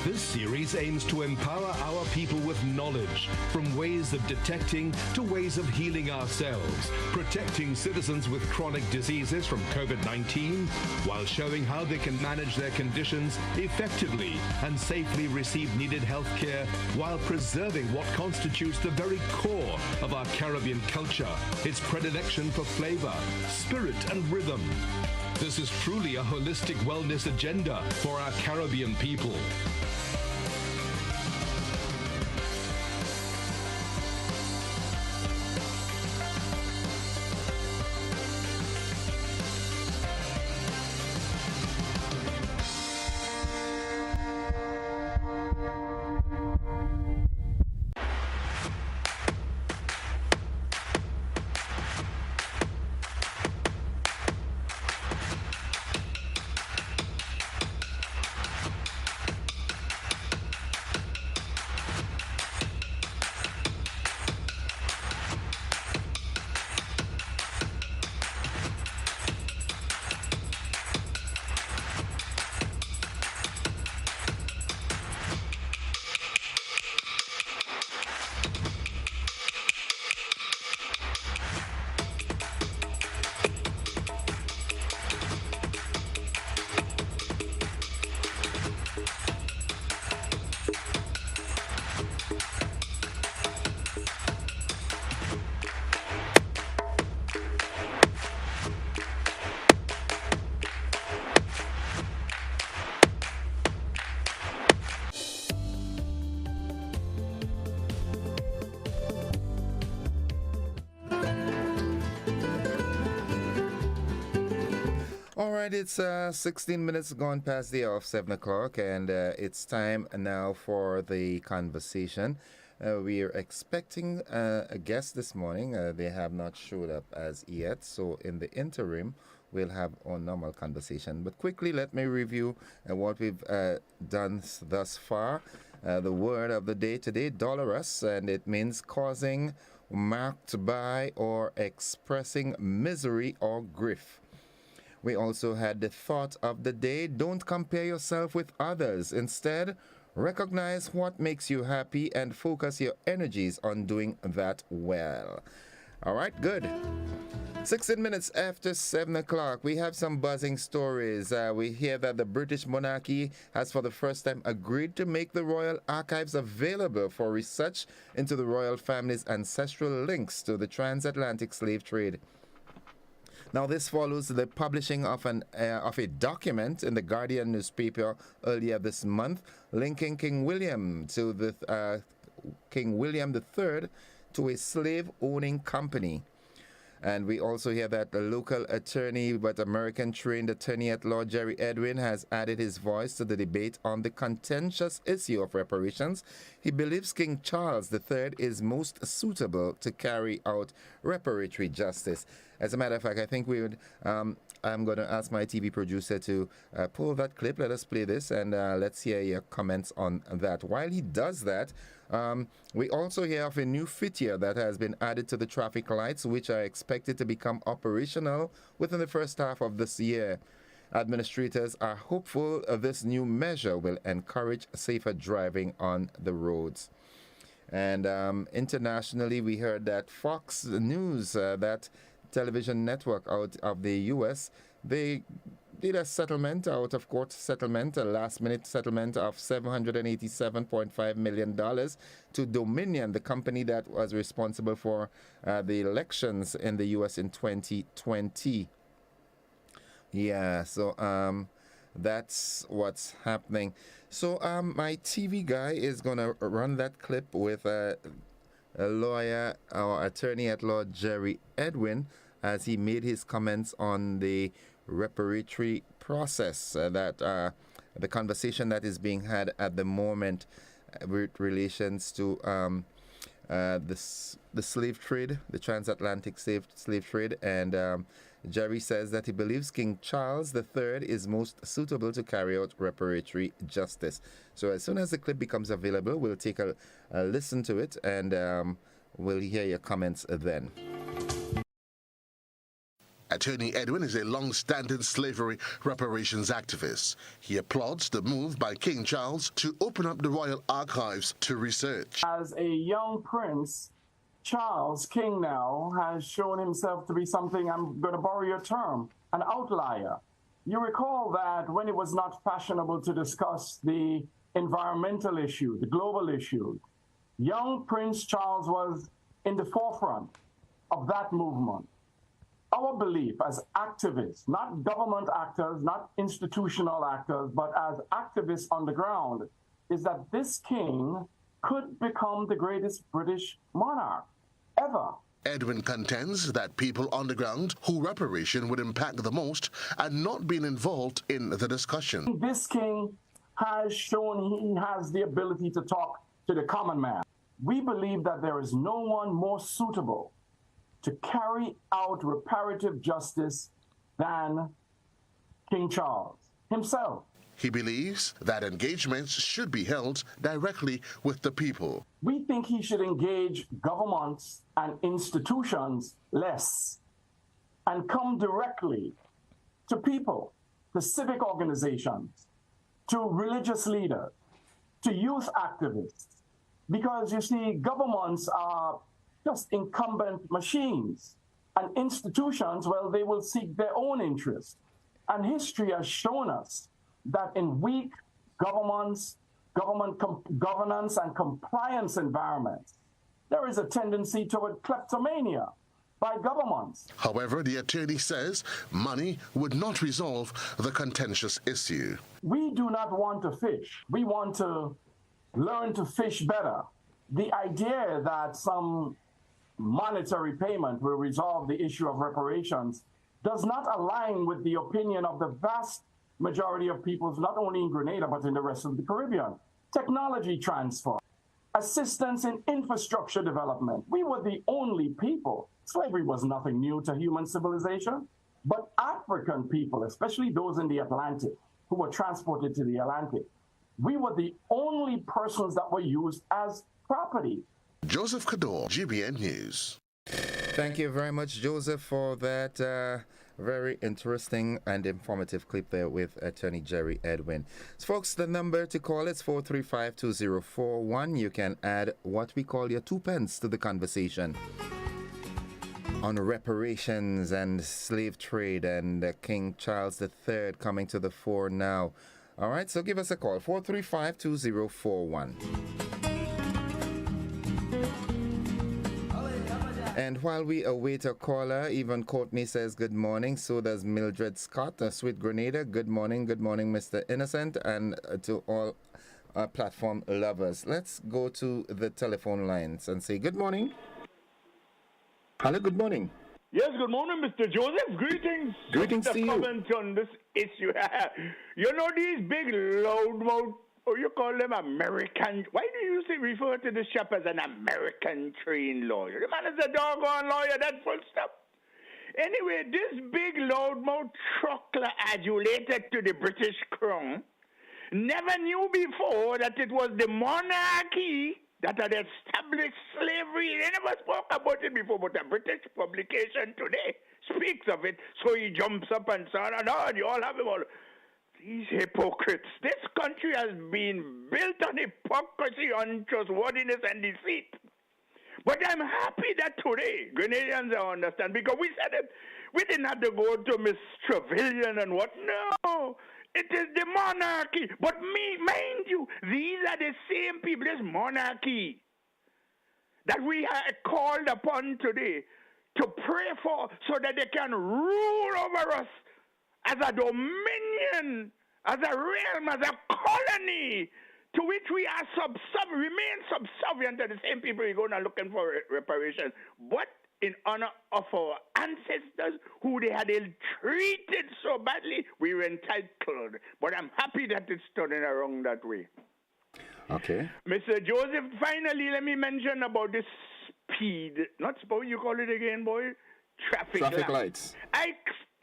This series aims to empower our people with knowledge, from ways of detecting to ways of healing ourselves, protecting citizens with chronic diseases from COVID-19, while showing how they can manage their conditions effectively and safely receive needed health care while preserving what constitutes the very core of our Caribbean culture, its predilection for flavor, spirit, and rhythm. This is truly a holistic wellness agenda for our Caribbean people. All right, it's 16 minutes gone past the hour of 7 o'clock, and it's time now for the conversation. We are expecting a guest this morning. They have not showed up as yet, so in the interim, we'll have our normal conversation. But quickly, let me review what we've done thus far. The word of the day today, dolorous, and it means causing, marked by, or expressing misery or grief. We also had the thought of the day, don't compare yourself with others. Instead, recognize what makes you happy and focus your energies on doing that well. All right, good. 16 minutes after 7 o'clock, we have some buzzing stories. We hear that the British monarchy has for the first time agreed to make the royal archives available for research into the royal family's ancestral links to the transatlantic slave trade. Now, this follows the publishing of a document in the Guardian newspaper earlier this month, linking King William III to a slave-owning company. And we also hear that the local attorney, but American-trained attorney-at-law Jerry Edwin has added his voice to the debate on the contentious issue of reparations. He believes King Charles III is most suitable to carry out reparatory justice. As a matter of fact, I think we would. I'm going to ask my TV producer to pull that clip. Let us play this, and let's hear your comments on that. While he does that, we also hear of a new feature that has been added to the traffic lights, which are expected to become operational within the first half of this year. Administrators are hopeful this new measure will encourage safer driving on the roads. And internationally, we heard that Fox News, that television network out of the U.S., they did a settlement, out-of-court settlement, a last-minute settlement of $787.5 million to Dominion, the company that was responsible for the elections in the U.S. in 2020. Yeah, so that's what's happening. So my TV guy is going to run that clip with a lawyer, or attorney-at-law Jerry Edwin, as he made his comments on the reparatory process, that the conversation that is being had at the moment with relations to the slave trade, the transatlantic slave trade, and Jerry says that he believes King Charles III is most suitable to carry out reparatory justice. So as soon as the clip becomes available, we'll take a listen to it, and we'll hear your comments then. Attorney Edwin is a long-standing slavery reparations activist. He applauds the move by King Charles to open up the royal archives to research. As a young prince, Charles, king now, has shown himself to be something, I'm going to borrow your term, an outlier. You recall that when it was not fashionable to discuss the environmental issue, the global issue, young Prince Charles was in the forefront of that movement. Our belief as activists, not government actors, not institutional actors, but as activists on the ground, is that this king could become the greatest British monarch ever. Edwin contends that people on the ground who reparation would impact the most are not being involved in the discussion. This king has shown he has the ability to talk to the common man. We believe that there is no one more suitable to carry out reparative justice than King Charles himself. He believes that engagements should be held directly with the people. We think he should engage governments and institutions less and come directly to people, to civic organizations, to religious leaders, to youth activists. Because you see, governments are just incumbent machines, and institutions, well, they will seek their own interest. And history has shown us that in weak governments, governance and compliance environments, there is a tendency toward kleptomania by governments. However, the attorney says money would not resolve the contentious issue. We do not want to fish. We want to learn to fish better. The idea that some monetary payment will resolve the issue of reparations does not align with the opinion of the vast majority of peoples, not only in Grenada, but in the rest of the Caribbean. Technology transfer, assistance in infrastructure development. We were the only people. Slavery was nothing new to human civilization, but African people, especially those in the Atlantic, who were transported to the Atlantic, we were the only persons that were used as property. Joseph Kador, GBN News. Thank you very much, Joseph, for that very interesting and informative clip there with Attorney Jerry Edwin. So, folks, the number to call is 435-2041. You can add what we call your 2 pence to the conversation on reparations and slave trade and King Charles III coming to the fore now. All right, so give us a call, 435-2041. And while we await a caller, even Courtney says good morning. So does Mildred Scott, Sweet Grenada. Good morning, Mr. Innocent, and to all platform lovers. Let's go to the telephone lines and say good morning. Hello, good morning. Yes, good morning, Mr. Joseph. Greetings. Greetings to you. Comment on this issue. You know these big loudmouth, or you call them American. Why do you refer to the chap as an American trained lawyer? The man is a doggone lawyer, that's full stop. Anyway, this big loudmouth truckler adulated to the British crown never knew before that it was the monarchy that had established slavery. They never spoke about it before, but a British publication today speaks of it, so he jumps up and says, "No, you all have him all." These hypocrites. This country has been built on hypocrisy, untrustworthiness, and deceit. But I'm happy that today Grenadians understand, because we said it. We didn't have to go to Miss Trevelyan and what. No, it is the monarchy. But mind you, these are the same people, this monarchy, that we are called upon today to pray for so that they can rule over us as a dominion, as a realm, as a colony, to which we are remain subservient to the same people who are going and looking for reparations, but in honor of our ancestors who they had ill-treated so badly, we were entitled. But I'm happy that it's turning around that way. Okay. Mr. Joseph, finally, let me mention about this speed, not what you call it again, boy? Traffic lights. I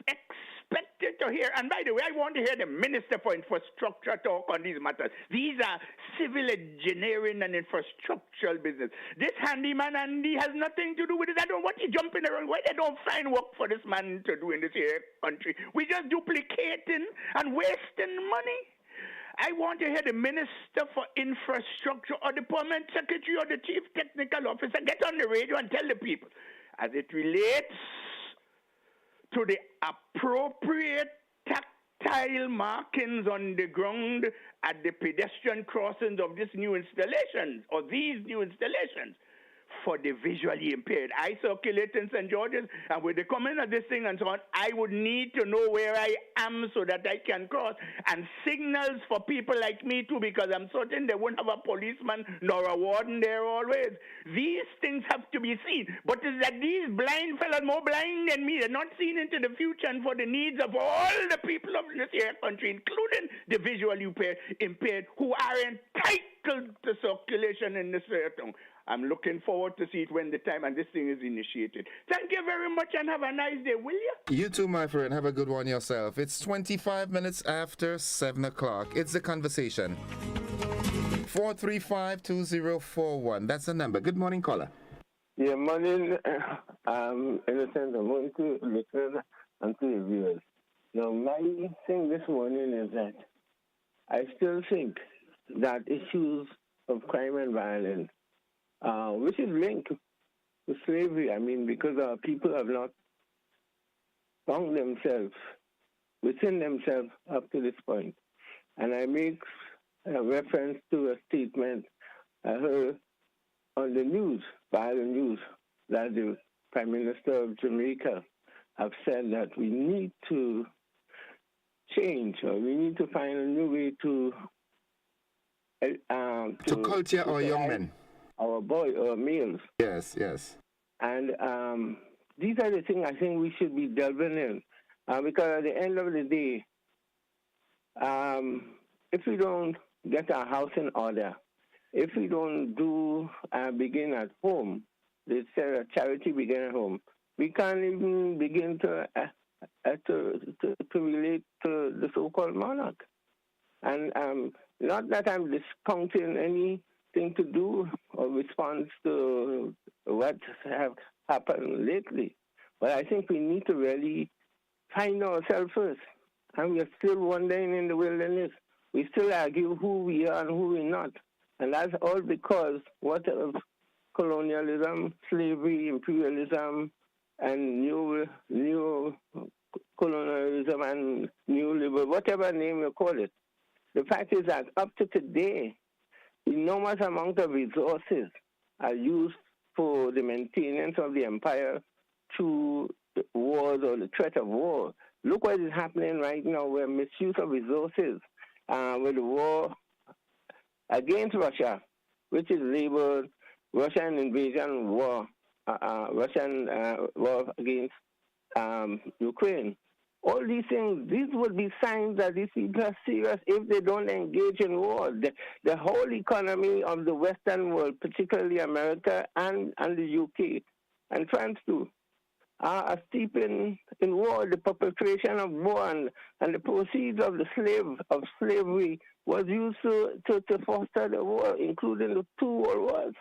expected to hear, and by the way, I want to hear the Minister for Infrastructure talk on these matters. These are civil engineering and infrastructural business. This handyman Andy has nothing to do with it. I don't want you jumping around. Why they don't find work for this man to do in this here country? We just duplicating and wasting money. I want to hear the Minister for Infrastructure or the Permanent Secretary or the Chief Technical Officer get on the radio and tell the people, as it relates to the appropriate tactile markings on the ground at the pedestrian crossings of this new installation or these new installations for the visually impaired. I circulate in St. George's, and with the coming of this thing and so on, I would need to know where I am so that I can cross, and signals for people like me too, because I'm certain they won't have a policeman nor a warden there always. These things have to be seen, but it's that these blind fellas, more blind than me, they're not seen into the future and for the needs of all the people of this here country, including the visually impaired who are entitled to circulation in this town. I'm looking forward to see it when the time and this thing is initiated. Thank you very much and have a nice day, will you? You too, my friend. Have a good one yourself. It's 25 minutes after 7 o'clock. It's The Conversation. 435-2041. That's the number. Good morning, caller. Yeah, morning. Innocent. I'm going to listen and to the viewers. Now, my thing this morning is that I still think that issues of crime and violence, which is linked to slavery, I mean, because our people have not found themselves within themselves up to this point. And I make a reference to a statement I heard on the news, by the news, that the Prime Minister of Jamaica have said that we need to change, or we need to find a new way to culture our young men. Our males. Yes, yes. And these are the things I think we should be delving in. Because at the end of the day, if we don't get our house in order, if we don't begin at home, they say charity begin at home, we can't even begin to relate to the so-called monarch. And not that I'm discounting anything to do or response to what have happened lately, but I think we need to really find ourselves first. And we are still wandering in the wilderness. We still argue who we are and who we're not. And that's all because what of colonialism, slavery, imperialism, and new colonialism and new liberal, whatever name you call it. The fact is that up to today, enormous amount of resources are used for the maintenance of the empire through wars or the threat of war. Look what is happening right now with misuse of resources, with the war against Russia, which is labeled Russian invasion war, Russian war against Ukraine. All these things, these would be signs that these people are serious if they don't engage in war. The whole economy of the Western world, particularly America and the UK and France too, are steep in war. The perpetration of war and the proceeds of slavery was used to foster the war, including the 2 world wars.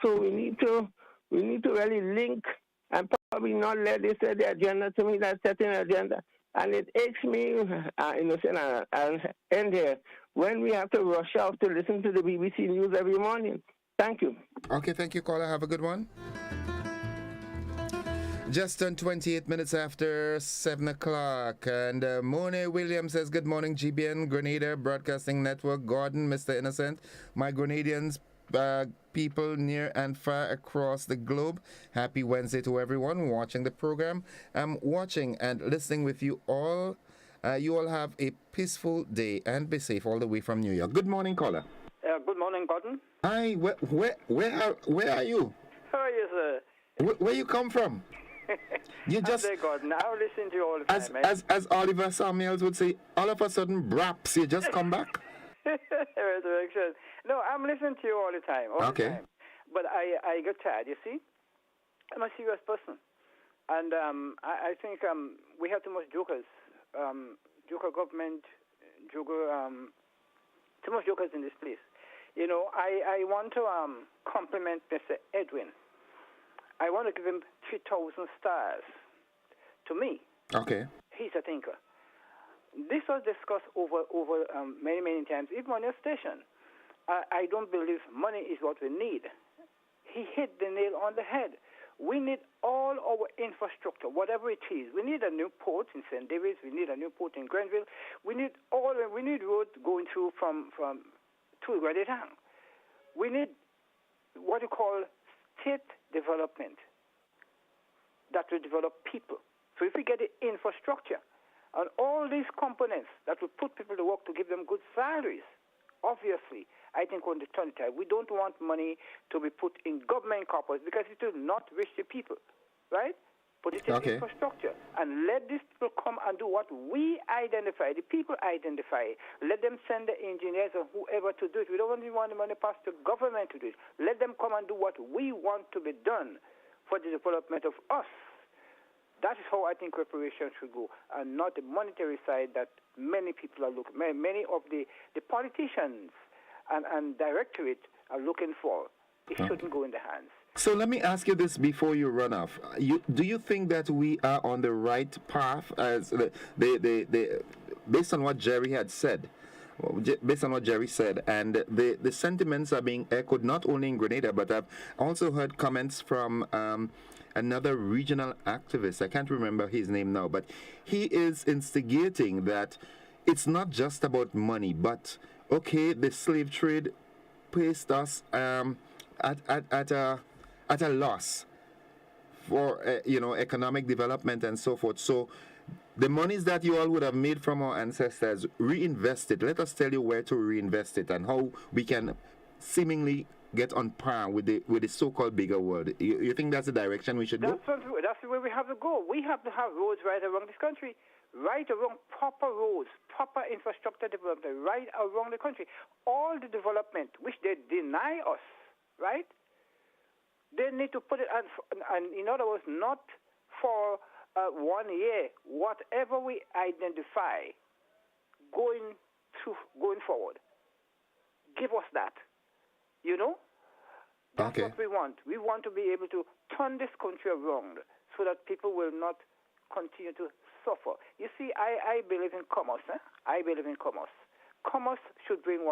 So we need to really link and probably not let this set the agenda. To me, that's setting an agenda. And it aches me, I'll end here, when we have to rush off to listen to the BBC News every morning. Thank you. Okay, thank you, caller. Have a good one. Just turned 28 minutes after 7 o'clock. And Monet Williams says, good morning, GBN, Grenada Broadcasting Network, Gordon, Mr. Innocent, my Grenadians, people near and far across the globe. Happy Wednesday to everyone watching the program. I'm watching and listening with you all. You all have a peaceful day and be safe all the way from New York. Good morning, caller. Good morning, Gordon. Hi, where are you? How are you, sir? Where you come from? You just Gordon. I listen to you all the time. As Oliver Samuels would say, all of a sudden, braps, you just come back. Resurrection. No, I'm listening to you all the time. All the time. But I get tired, you see. I'm a serious person. And I think we have too much jokers. Joker government, joker, too much jokers in this place. You know, I want to compliment Mr. Edwin. I want to give him 3,000 stars. To me, he's a thinker. This was discussed over many times, even on your station. I don't believe money is what we need. He hit the nail on the head. We need all our infrastructure, whatever it is. We need a new port in St. David's. We need a new port in Grenville. We need roads going through from to Grenada. We need what you call state development that will develop people. So if we get the infrastructure and all these components that will put people to work to give them good salaries, obviously, I think on the turn tide, we don't want money to be put in government corporates because it will not reach the people, right? Put it in infrastructure and let these people come and do what we identify, the people identify. Let them send the engineers or whoever to do it. We don't want the money passed to government to do it. Let them come and do what we want to be done for the development of us. That is how I think reparations should go, and not the monetary side that many people are looking. Many of the politicians and directorate are looking for. It shouldn't go in the hands. So let me ask you this before you run off. Do you think that we are on the right path as based on what Jerry had said? Based on what Jerry said, and the sentiments are being echoed not only in Grenada, but I've also heard comments from another regional activist. I can't remember his name now, but he is instigating that it's not just about money, but the slave trade placed us at a loss for economic development and so forth. So the monies that you all would have made from our ancestors, reinvest it. Let us tell you where to reinvest it and how we can seemingly get on par with the so-called bigger world. You think that's the direction we should go? That's the way we have to go. We have to have roads right around this country. right around proper roads, proper infrastructure development, right around the country. All the development which they deny us, right? They need to put it, and in other words, not for 1 year. Whatever we identify going forward, give us that. You know? That's what we want. We want to be able to turn this country around so that people will not continue to suffer. You see, I believe in commerce. I believe in commerce. Commerce should bring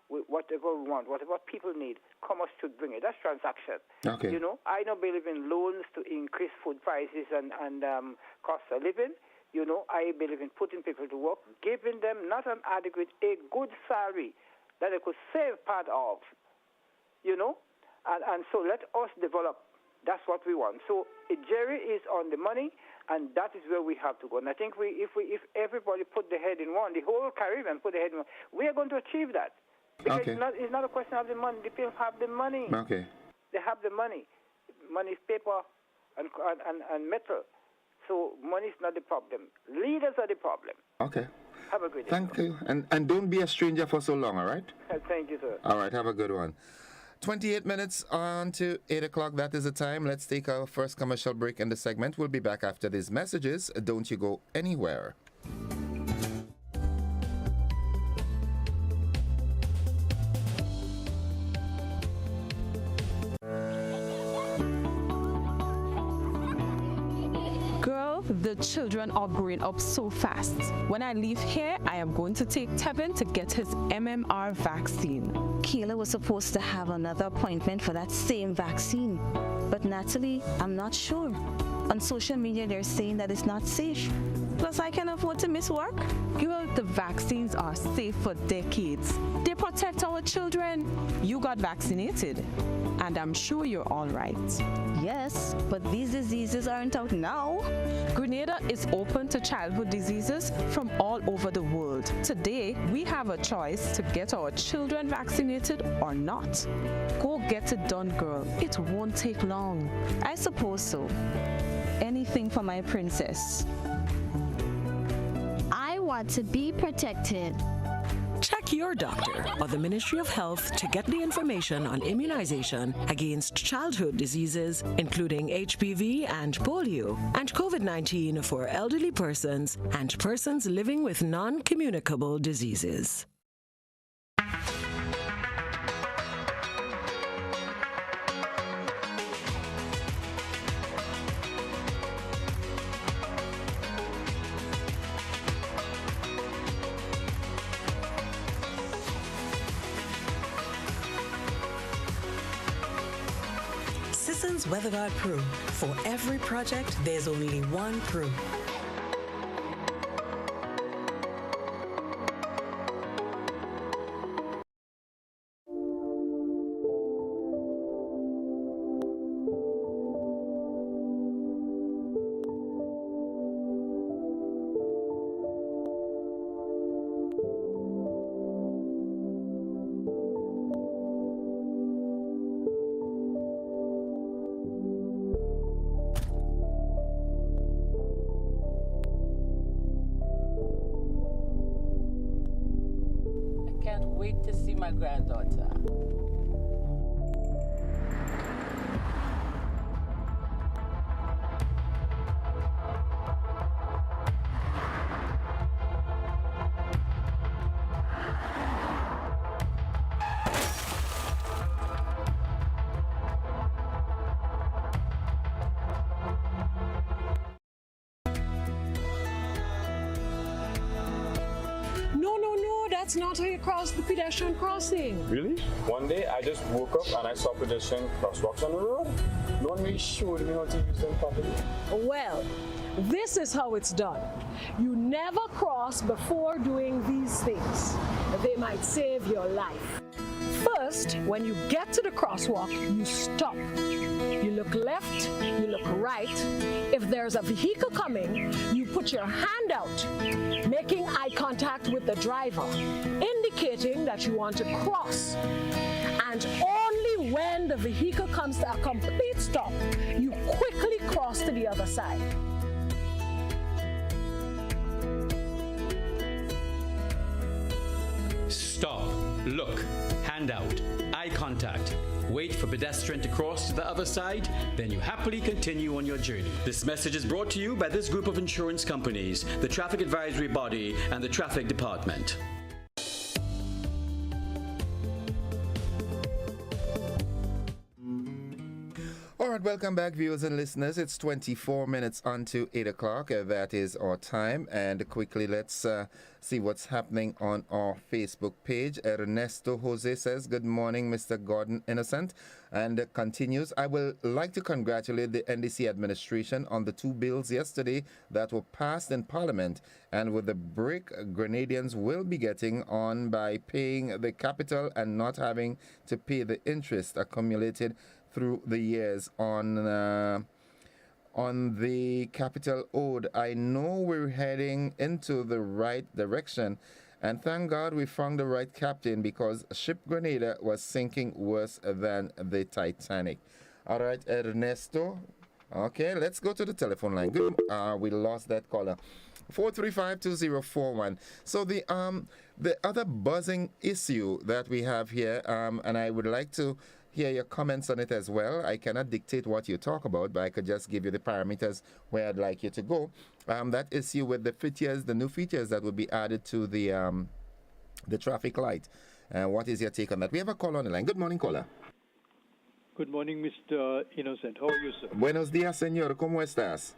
whatever we want, whatever people need. Commerce should bring it. That's transaction. Okay. You know, I don't believe in loans to increase food prices and cost of living. You know, I believe in putting people to work, giving them not an adequate, a good salary that they could save part of. You know? And so let us develop. That's what we want. So Jerry is on the money, and that is where we have to go. And I think if everybody put their head in one, the whole Caribbean put their head in one, we are going to achieve that. Because it's not a question of the money. The people have the money. Okay. They have the money. Money is paper and metal. So money is not the problem. Leaders are the problem. Okay. Have a good day. Thank you. And don't be a stranger for so long, all right? Thank you, sir. All right, have a good one. 28 minutes on to 8 o'clock. That is the time. Let's take our first commercial break in the segment. We'll be back after these messages. Don't you go anywhere. Girl, the children are growing up so fast. When I leave here, I am going to take Tevin to get his MMR vaccine. Kayla was supposed to have another appointment for that same vaccine. But Natalie, I'm not sure. On social media, they're saying that it's not safe. Plus, I can't afford to miss work. Girl, the vaccines are safe for decades. They protect our children. You got vaccinated, and I'm sure you're all right. Yes, but these diseases aren't out now. Grenada is open to childhood diseases from all over the world. Today, we have a choice to get our children vaccinated or not. Go get it done, girl. It won't take long. I suppose so. Anything for my princess. I want to be protected. Check your doctor or the Ministry of Health to get the information on immunization against childhood diseases, including HPV and polio, and COVID-19 for elderly persons and persons living with non-communicable diseases. WeatherGuard Pro. For every project, there's only one Pro. Wait to see my granddaughter. That's not how you cross the pedestrian crossing. Really? One day I just woke up and I saw pedestrian crosswalks on the road. No one really showed me how to use them properly. Well, this is how it's done. You never cross before doing these things. They might save your life. First, when you get to the crosswalk, you stop. You look left, you look right. If there's a vehicle coming, you put your hand out, making eye contact with the driver, indicating that you want to cross. And only when the vehicle comes to a complete stop, you quickly cross to the other side. Look, hand out, eye contact. Wait for pedestrian to cross to the other side, then you happily continue on your journey. This message is brought to you by this group of insurance companies, the Traffic Advisory Body, and the Traffic Department. All right, welcome back, viewers and listeners. It's 24 minutes onto 8 o'clock. That is our time. And quickly, let's see what's happening on our Facebook page. Ernesto Jose says, good morning, Mr. Gordon Innocent. And continues, I would like to congratulate the NDC administration on the 2 bills yesterday that were passed in Parliament. And with the break, Grenadians will be getting on by paying the capital and not having to pay the interest accumulated through the years on the capital owed. I know we're heading into the right direction, and thank God we found the right captain, because ship Grenada was sinking worse than the Titanic. All right, Ernesto. Okay, let's go to the telephone line. Good. We lost that caller. 435-2041. So the other buzzing issue that we have here, and I would like to hear your comments on it as well. I cannot dictate what you talk about, but I could just give you the parameters where I'd like you to go. That issue with the features, the new features that will be added to the traffic light. What is your take on that? We have a caller on the line. Good morning, caller. Good morning, Mr. Innocent. How are you, sir? Buenos días, señor. ¿Cómo estás?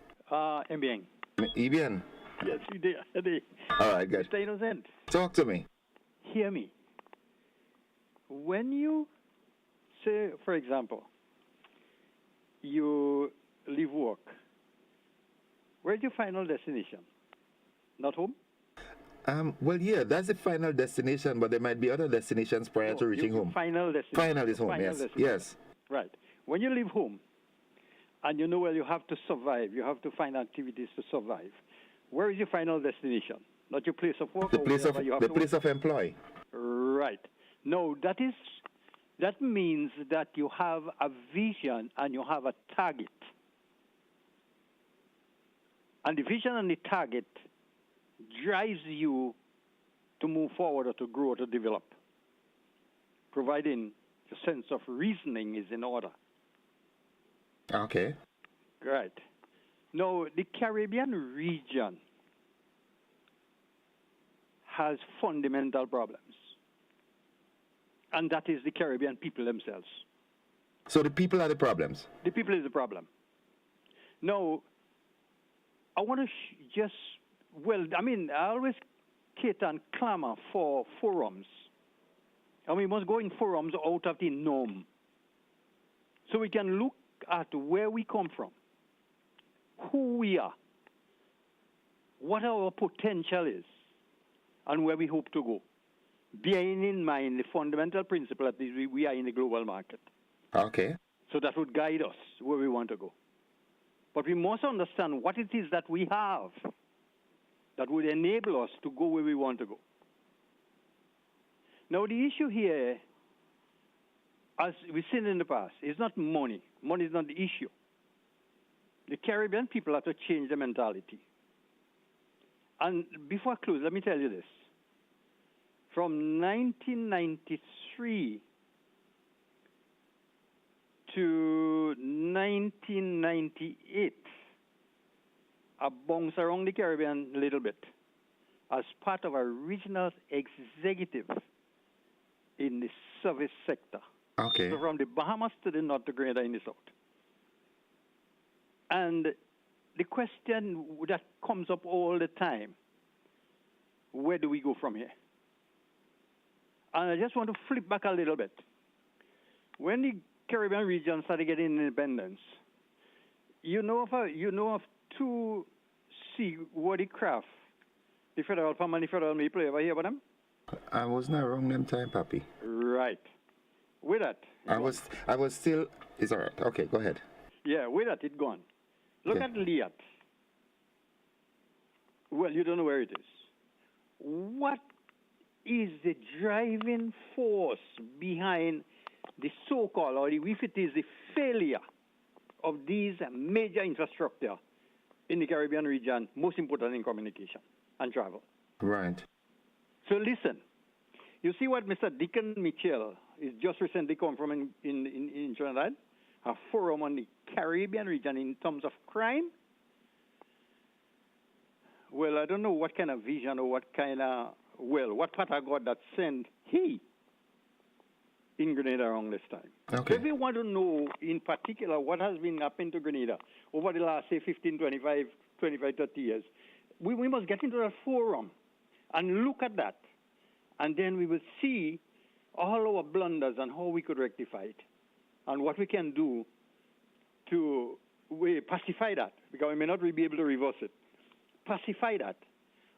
Bien. ¿Y bien? Yes, All right, good. Mr. Innocent. Talk to me. Hear me. When you say, for example, you leave work, where's your final destination? Not home? Well, yeah, that's the final destination, but there might be other destinations prior to reaching home. Final destination. Final is home, yes. Yes. Right. When you leave home, and you know, well, you have to survive, you have to find activities to survive, where is your final destination? Not your place of work? The place of employ. Right. No, that means that you have a vision and you have a target. And the vision and the target drives you to move forward or to grow or to develop, providing the sense of reasoning is in order. Okay. Right. Now, the Caribbean region has fundamental problems. And that is the Caribbean people themselves. So the people are the problems? The people is the problem. Now, I want to I always cater and clamor for forums. And we must go in forums out of the norm. So we can look at where we come from, who we are, what our potential is, and where we hope to go, bearing in mind the fundamental principle that we are in the global market. Okay. So that would guide us where we want to go. But we must understand what it is that we have that would enable us to go where we want to go. Now, the issue here, as we've seen in the past, is not money. Money is not the issue. The Caribbean people have to change their mentality. And before I close, let me tell you this. From 1993 to 1998, I bounced around the Caribbean a little bit as part of a regional executive in the service sector. Okay. So from the Bahamas to the north to Grenada in the south. And the question that comes up all the time, where do we go from here? And I just want to flip back a little bit. When the Caribbean region started getting independence, you know of two seaworthy craft, the Federal Palm and the Federal Maple. Ever hear about them? I was not wrong them time, Papi. Right. With that, I was still. It's all right. Okay, go ahead. Yeah, with that, it's gone. Look at Liat. Well, you don't know where it is. What is the driving force behind the so-called, or if it is the failure of these major infrastructure in the Caribbean region, most important in communication and travel? Right. So listen, You see what Mr. Deacon Mitchell is just recently come from in Trinidad? A forum on the Caribbean region in terms of crime. Well, I don't know what kind of vision or what part of God that sent he in Grenada around this time. Okay. So if you want to know in particular what has been happening to Grenada over the last, say, 15, 25, 30 years, we must get into that forum and look at that. And then we will see all our blunders and how we could rectify it and what we can do to pacify that, because we may not be able to reverse it. Pacify that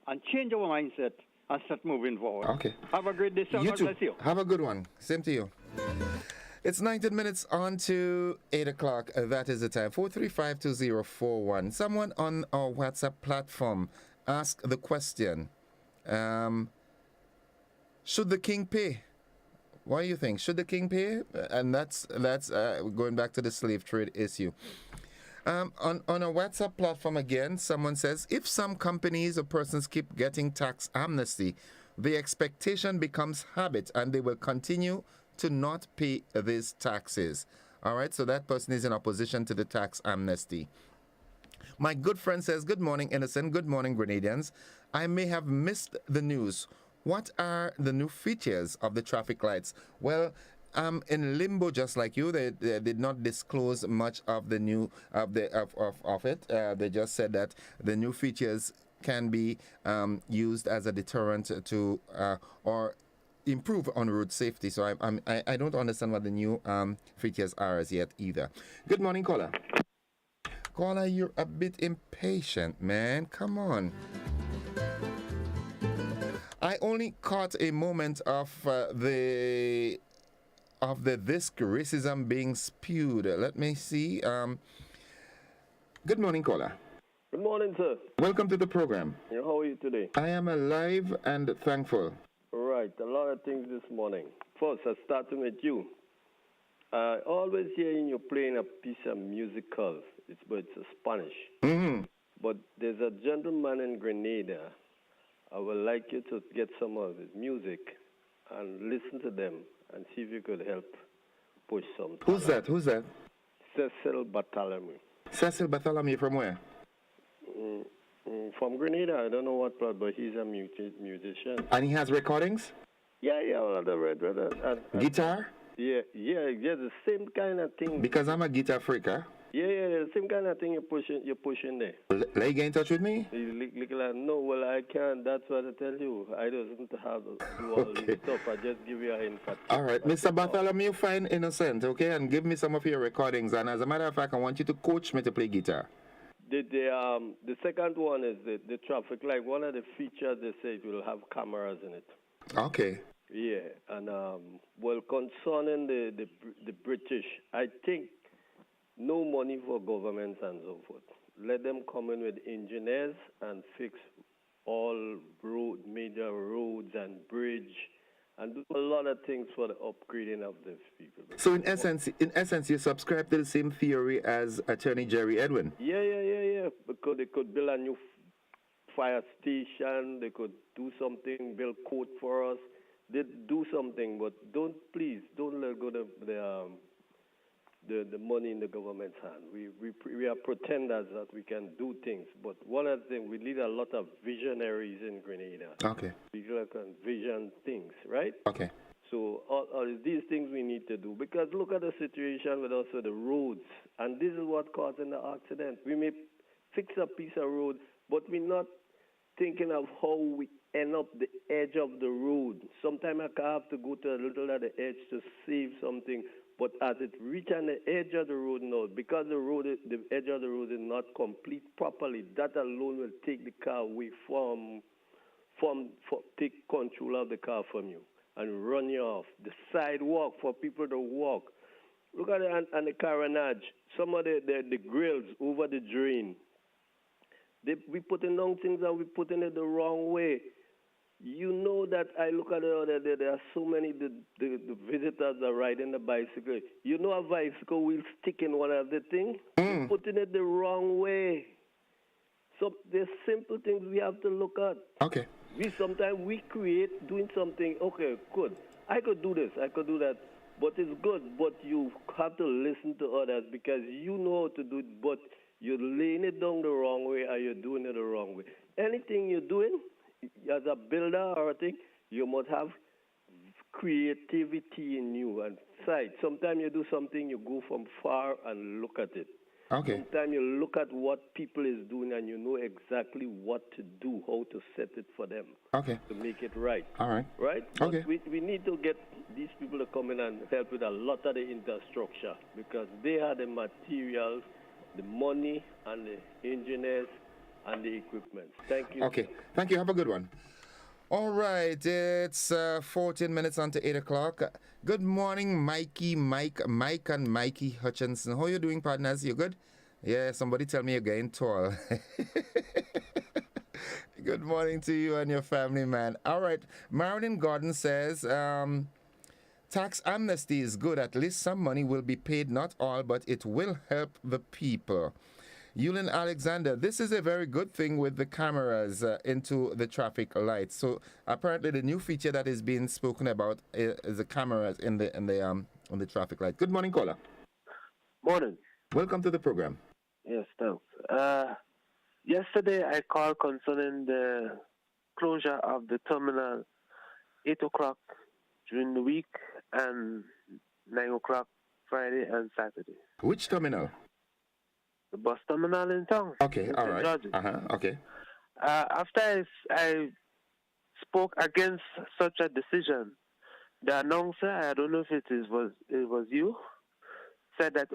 and change our mindset and start moving forward. Okay. Have a great day, sir. You God too. bless you. Have a good one. Same to you. It's 19 minutes on to 8 o'clock. That is the time. 4352041. Someone on our WhatsApp platform asked the question, should the king pay? What do you think? Should the king pay? And that's going back to the slave trade issue. On a WhatsApp platform again, someone says, if some companies or persons keep getting tax amnesty, the expectation becomes habit and they will continue to not pay these taxes. All right, so that person is in opposition to the tax amnesty. My good friend says, good morning, Innocent. Good morning, Grenadians. I may have missed the news. What are the new features of the traffic lights? Well, in limbo, just like you. They did not disclose much of the new of it. They just said that the new features can be used as a deterrent to or improve on road safety. So I don't understand what the new features are as yet either. Good morning, caller. Caller, you're a bit impatient, man. Come on. I only caught a moment of this racism being spewed. Let me see. Good morning, caller. Good morning, sir. Welcome to the program. How are you today? I am alive and thankful. Right, a lot of things this morning. First, I'm starting with you. I always hearing you playing a piece of musical. It's Spanish. Mm-hmm. But there's a gentleman in Grenada. I would like you to get some of his music and listen to them and see if you could help push some. Who's that? Cecil Bartholomew. Cecil Bartholomew from where? From Grenada. I don't know what part, but he's a musician. And he has recordings? Yeah, well, Guitar? Yeah, the same kind of thing. Because I'm a guitar freak, huh? Yeah, the same kind of thing you're pushing there. Let you get in touch with me? No, well, I can't. That's what I tell you. I don't have to do all this stuff. I just give you a hint. All right, Mr. Bartholomew, find Innocent, okay? And give me some of your recordings. And as a matter of fact, I want you to coach me to play guitar. The second one is the traffic light. One of the features, they say it will have cameras in it. Okay. Yeah, and well, concerning the British, I think no money for governments and so forth. Let them come in with engineers and fix all major roads and bridge, and do a lot of things for the upgrading of the people. So in essence, you subscribe to the same theory as Attorney Jerry Edwin? Yeah. Because they could build a new fire station, they could do something, build court for us. They do something, but don't let go the money in the government's hand. We are pretenders that we can do things, but one of the things, we need a lot of visionaries in Grenada. Okay. People can vision things, right? Okay. So all these things we need to do, because look at the situation with also the roads, and this is what causing the accident. We may fix a piece of road, but we're not thinking of how we end up the edge of the road. Sometimes I have to go to a little at the edge to save something, but as it reaches on the edge of the road now, because the edge of the road is not complete properly, that alone will take the car away take control of the car from you and run you off. The sidewalk for people to walk. Look at it and the carnage. Some of the grills over the drain. We putting down things and we putting it the wrong way. You know that I look at it, there are so many the visitors are riding the bicycle. You know a bicycle wheel stick in one of the things? You're putting it the wrong way. So there's simple things we have to look at. Okay. Sometimes we create doing something. Okay, good. I could do this. I could do that. But it's good. But you have to listen to others because you know how to do it. But you're laying it down the wrong way, or you're doing it the wrong way. Anything you're doing as a builder or a thing, you must have creativity in you and sight. Sometimes you do something, you go from far and look at it. Okay. Sometimes you look at what people is doing and you know exactly what to do, how to set it for them. Okay. To make it right. All right. Right? Okay. But we need to get these people to come in and help with a lot of the infrastructure because they are the materials, the money, and the engineers and the equipment. Thank you. Okay. Thank you. Have a good one. All right, it's 14 minutes on to 8 o'clock. Good morning, Mike, and Mikey Hutchinson. How are you doing, partners? You good? Yeah, somebody tell me you're getting tall. Good morning to you and your family, man. All right, Marilyn Gordon says, tax amnesty is good. At least some money will be paid, not all, but it will help the people. Yulin Alexander, this is a very good thing with the cameras into the traffic lights. So apparently the new feature that is being spoken about is the cameras in the traffic light. Good morning, caller. Morning. Welcome to the program. Yes, thanks. Yesterday I called concerning the closure of the terminal 8 o'clock during the week and 9 o'clock Friday and Saturday. Which terminal? The bus terminal in town. Okay, all right. Okay. After I spoke against such a decision, the announcer, I don't know if it was you, said that,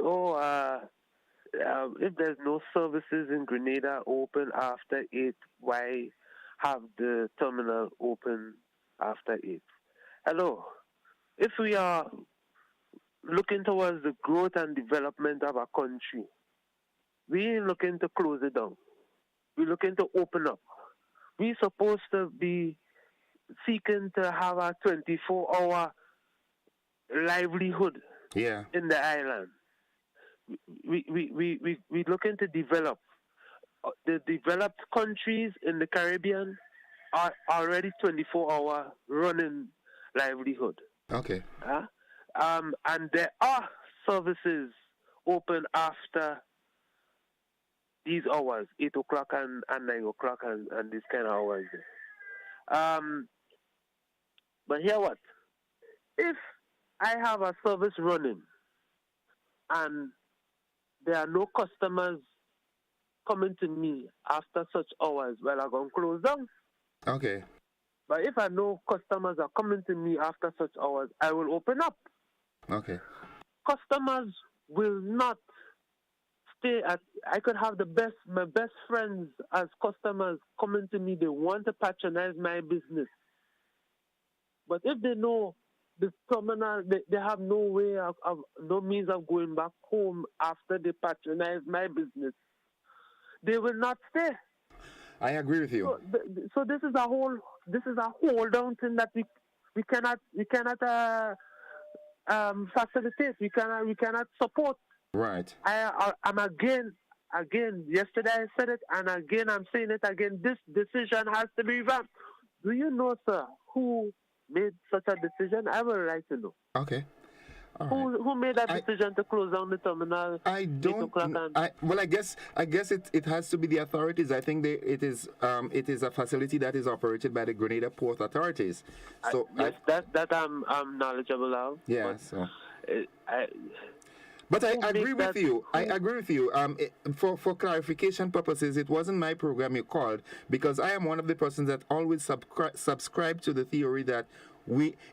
if there's no services in Grenada open after 8, why have the terminal open after 8? Hello. If we are looking towards the growth and development of our country, we ain't looking to close it down. We're looking to open up. We're supposed to be seeking to have a 24-hour livelihood in the island. We're looking to develop. The developed countries in the Caribbean are already 24-hour running livelihood. Okay. And there are services open after these hours, 8 o'clock and 9 o'clock and these kind of hours. But hear what? If I have a service running and there are no customers coming to me after such hours, well, I'm going to close down. Okay. But if I know customers are coming to me after such hours, I will open up. Okay. Customers will not stay at. I could have my best friends as customers coming to me. They want to patronize my business. But if they know the terminal, they have no way of no means of going back home after they patronize my business, they will not stay. I agree with you. So this is a whole down thing that we cannot facilitate. We cannot support. Right. I'm again. Yesterday I said it, and again I'm saying it again. This decision has to be revamped. Do you know, sir, who made such a decision? I would like to know. Okay. Who made that decision to close down the terminal? I don't. I guess it has to be the authorities. I think it is a facility that is operated by the Grenada Port authorities. So yes, that I'm knowledgeable of. Yeah. But I agree with you. I agree with you. For clarification purposes, it wasn't my program you called, because I am one of the persons that always subscribe to the theory that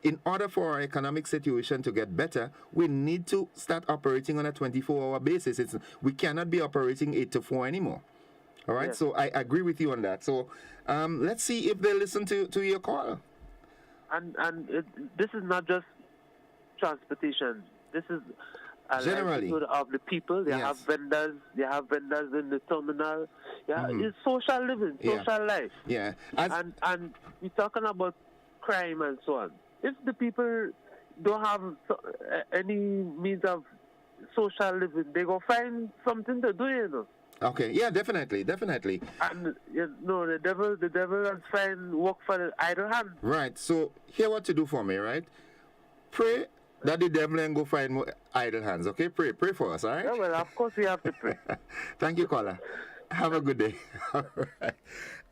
in order for our economic situation to get better, we need to start operating on a 24-hour basis. We cannot be operating 8 to 4 anymore. All right? Yeah. So I agree with you on that. So let's see if they listen to your call. And this is not just transportation. This is generally livelihood of the people. They have vendors. They have vendors in the terminal. Yeah, it's social living, social life. Yeah. And we're talking about crime and so on. If the people don't have any means of social living, they go find something to do, you know. Okay, yeah, definitely. And the devil has find work for the idle hand. Right. So here what to do for me, right? Pray that the devil ain't go find more idle hands. Okay, pray for us, all right? Yeah, well, of course we have to pray. Thank you, caller. Have a good day. All right.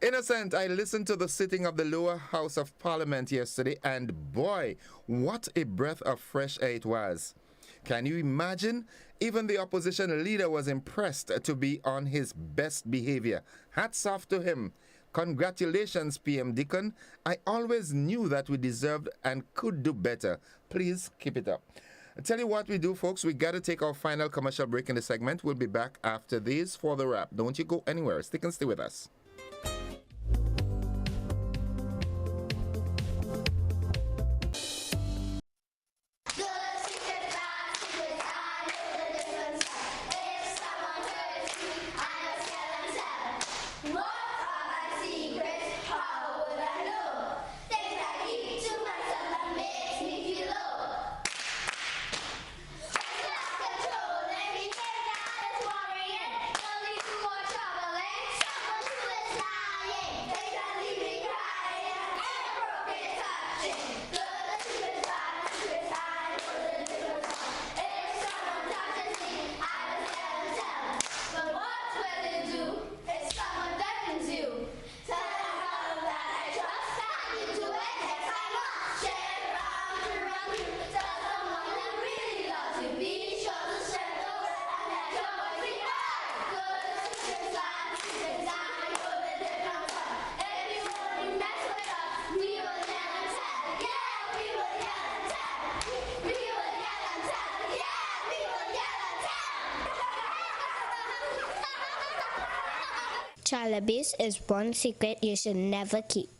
Innocent, I listened to the sitting of the lower house of parliament yesterday, and boy, what a breath of fresh air it was. Can you imagine? Even the opposition leader was impressed to be on his best behavior. Hats off to him. Congratulations, PM Deacon. I always knew that we deserved and could do better. Please keep it up. I tell you what we do, folks. We got to take our final commercial break in the segment. We'll be back after these for the wrap. Don't you go anywhere. Stick and stay with us. Child abuse is one secret you should never keep.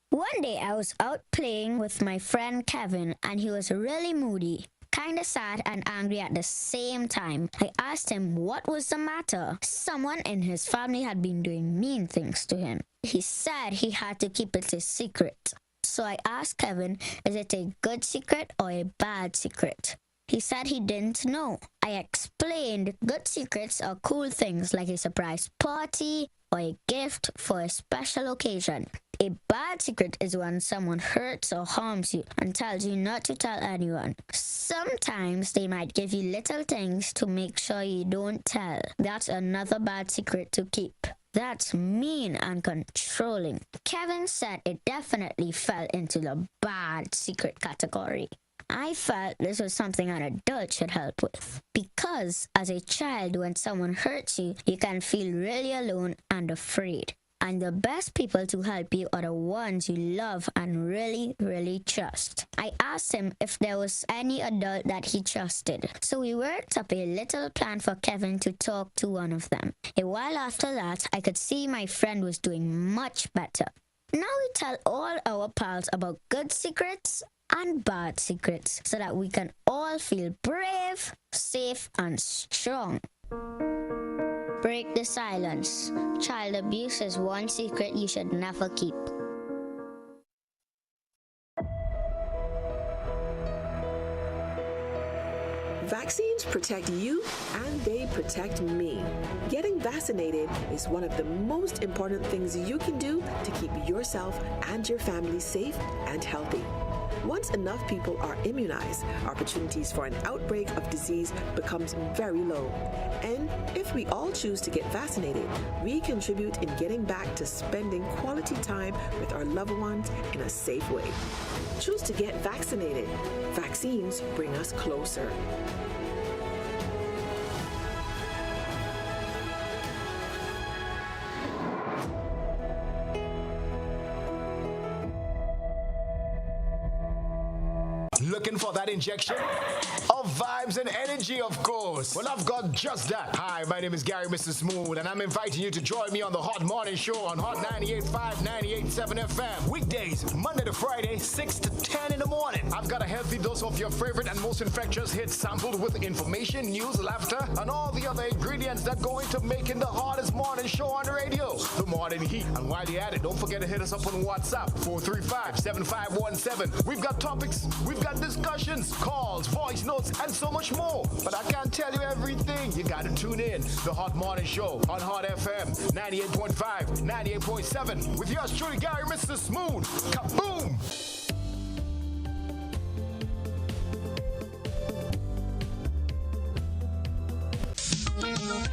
One day I was out playing with my friend Kevin and he was really moody, kinda sad and angry at the same time. I asked him what was the matter. Someone in his family had been doing mean things to him. He said he had to keep it a secret. So I asked Kevin, is it a good secret or a bad secret? He said he didn't know. I explained good secrets are cool things like a surprise party or a gift for a special occasion. A bad secret is when someone hurts or harms you and tells you not to tell anyone. Sometimes they might give you little things to make sure you don't tell. That's another bad secret to keep. That's mean and controlling. Kevin said it definitely fell into the bad secret category. I felt this was something an adult should help with. Because as a child, when someone hurts you, you can feel really alone and afraid. And the best people to help you are the ones you love and really, really trust. I asked him if there was any adult that he trusted. So we worked up a little plan for Kevin to talk to one of them. A while after that, I could see my friend was doing much better. Now we tell all our pals about good secrets and bad secrets so that we can all feel brave, safe, and strong. Break the silence. Child abuse is one secret you should never keep. Vaccines protect you and they protect me. Getting vaccinated is one of the most important things you can do to keep yourself and your family safe and healthy. Once enough people are immunized, opportunities for an outbreak of disease becomes very low. And if we all choose to get vaccinated, we contribute in getting back to spending quality time with our loved ones in a safe way. Choose to get vaccinated. Vaccines bring us closer. Looking for that injection of vibes and energy, of course? Well, I've got just that. Hi, my name is Gary, Mr. Smooth, and I'm inviting you to join me on the Hot Morning Show on Hot 98.5, 98.7 FM. Weekdays, Monday to Friday, 6 to 10 in the morning. I've got a healthy dose of your favorite and most infectious hits sampled with information, news, laughter, and all the other ingredients that go into making the hottest morning show on the radio. The Morning Heat. And while you're at it, don't forget to hit us up on WhatsApp, 435-7517. We've got topics, we've got discussions, calls, voice notes, sports, and so much more. But I can't tell you everything. You gotta tune in. The Hot Morning Show on Hot FM 98.5, 98.7 with yours truly, Gary, Mr. Smooth. Kaboom!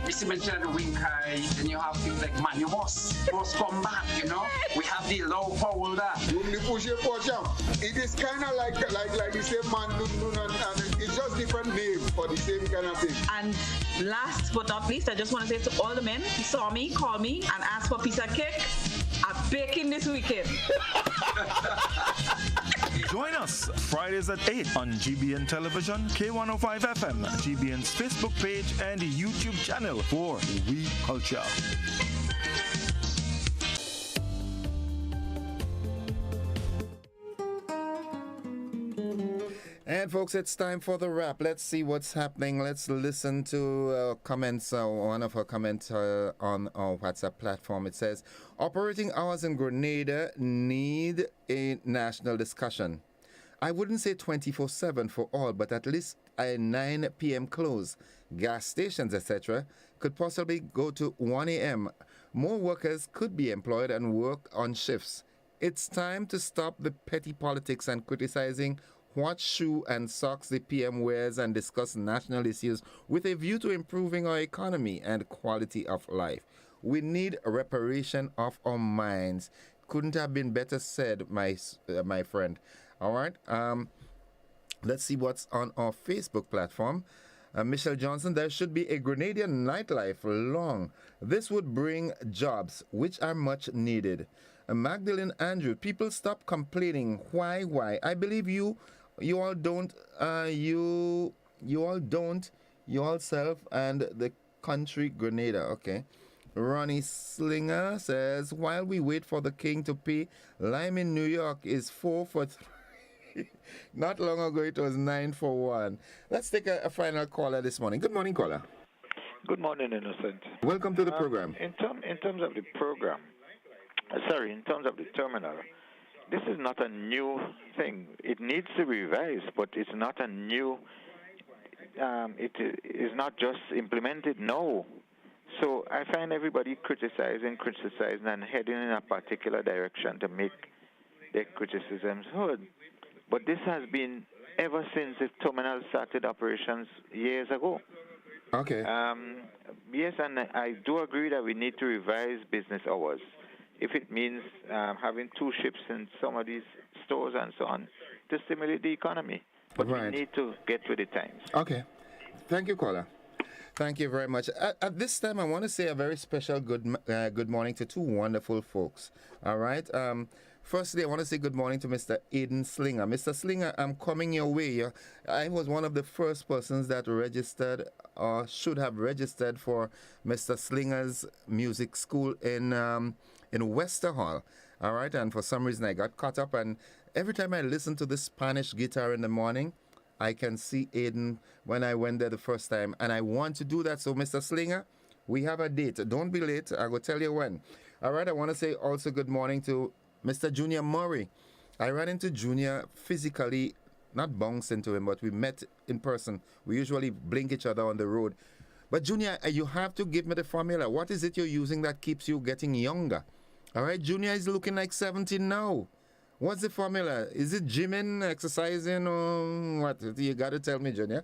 You see, mention the wing high, then you have things like man, you must come back, you know. We have the low power that. When you push your jump, it is kind of like the same man, and it's just different name for the same kind of thing. And last but not least, I just want to say to all the men who saw me, call me, and ask for a piece of cake, I'm baking this weekend. Join us Fridays at 8 on GBN Television, K105 FM, GBN's Facebook page, and YouTube channel for We Culture. And folks, it's time for the wrap. Let's see what's happening. Let's listen to comments. One of our comments on our WhatsApp platform. It says, operating hours in Grenada need a national discussion. I wouldn't say 24/7 for all, but at least a 9 p.m. close. Gas stations, etc., could possibly go to 1 a.m. More workers could be employed and work on shifts. It's time to stop the petty politics and criticizing what shoe and socks the PM wears and discuss national issues with a view to improving our economy and quality of life. We need a reparation of our minds. Couldn't have been better said, my friend. All right. Let's see what's on our Facebook platform. Michelle Johnson, there should be a Grenadian nightlife long. This would bring jobs, which are much needed. Magdalene Andrew, people stop complaining. Why? I believe you all don't, yourself and the country Grenada. Okay. Ronnie Slinger says, while we wait for the king to pay, lime in New York is 4 for 3. Not long ago, it was 9 for 1. Let's take a final caller this morning. Good morning, caller. Good morning, Innocent. Welcome to the program. In terms of the program, in terms of the terminal, this is not a new thing. It needs to be revised, but it's not a new, it is not just implemented now. So I find everybody criticizing and heading in a particular direction to make their criticisms heard. But this has been ever since the terminal started operations years ago. Okay. Yes, and I do agree that we need to revise business hours. If it means having 2 ships in some of these stores and so on to stimulate the economy. But we need to get with the times. Okay. Thank you, caller. Thank you very much. At this time, I want to say a very special good morning to 2 wonderful folks. All right. Firstly, I want to say good morning to Mr. Aiden Slinger. Mr. Slinger, I'm coming your way. I was one of the first persons that registered or should have registered for Mr. Slinger's music school in Westerhall. All right. And for some reason, I got caught up. And every time I listen to the Spanish guitar in the morning, I can see Aiden when I went there the first time. And I want to do that. So, Mr. Slinger, we have a date. Don't be late. I will tell you when. All right. I want to say also good morning to Mr. Junior Murray. I ran into Junior physically, not bounced into him, but we met in person. We usually blink each other on the road. But Junior, you have to give me the formula. What is it you're using that keeps you getting younger? All right, Junior is looking like 17 now. What's the formula? Is it gymming, exercising, or what? You got to tell me, Junior.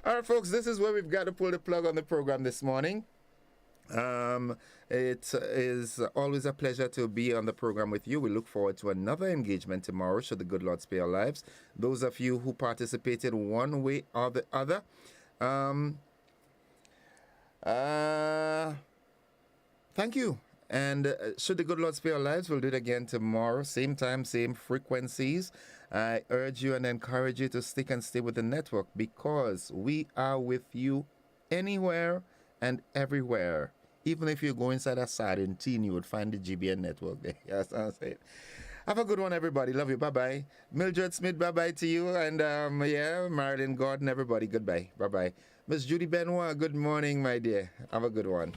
All right, folks, this is where we've got to pull the plug on the program this morning. It is always a pleasure to be on the program with you. We look forward to another engagement tomorrow, should the good Lord spare our lives. Those of you who participated one way or the other, thank you. And should the good Lord spare our lives, we'll do it again tomorrow, same time, same frequencies. I urge you and encourage you to stick and stay with the network, because we are with you anywhere and everywhere. Even if you go inside a sardine, you would find the GBN network there. Yes, I'm saying. Have a good one, everybody. Love you. Bye-bye. Mildred Smith, bye-bye to you. And, Marilyn Gordon, everybody, goodbye. Bye-bye. Miss Judy Benoit, good morning, my dear. Have a good one.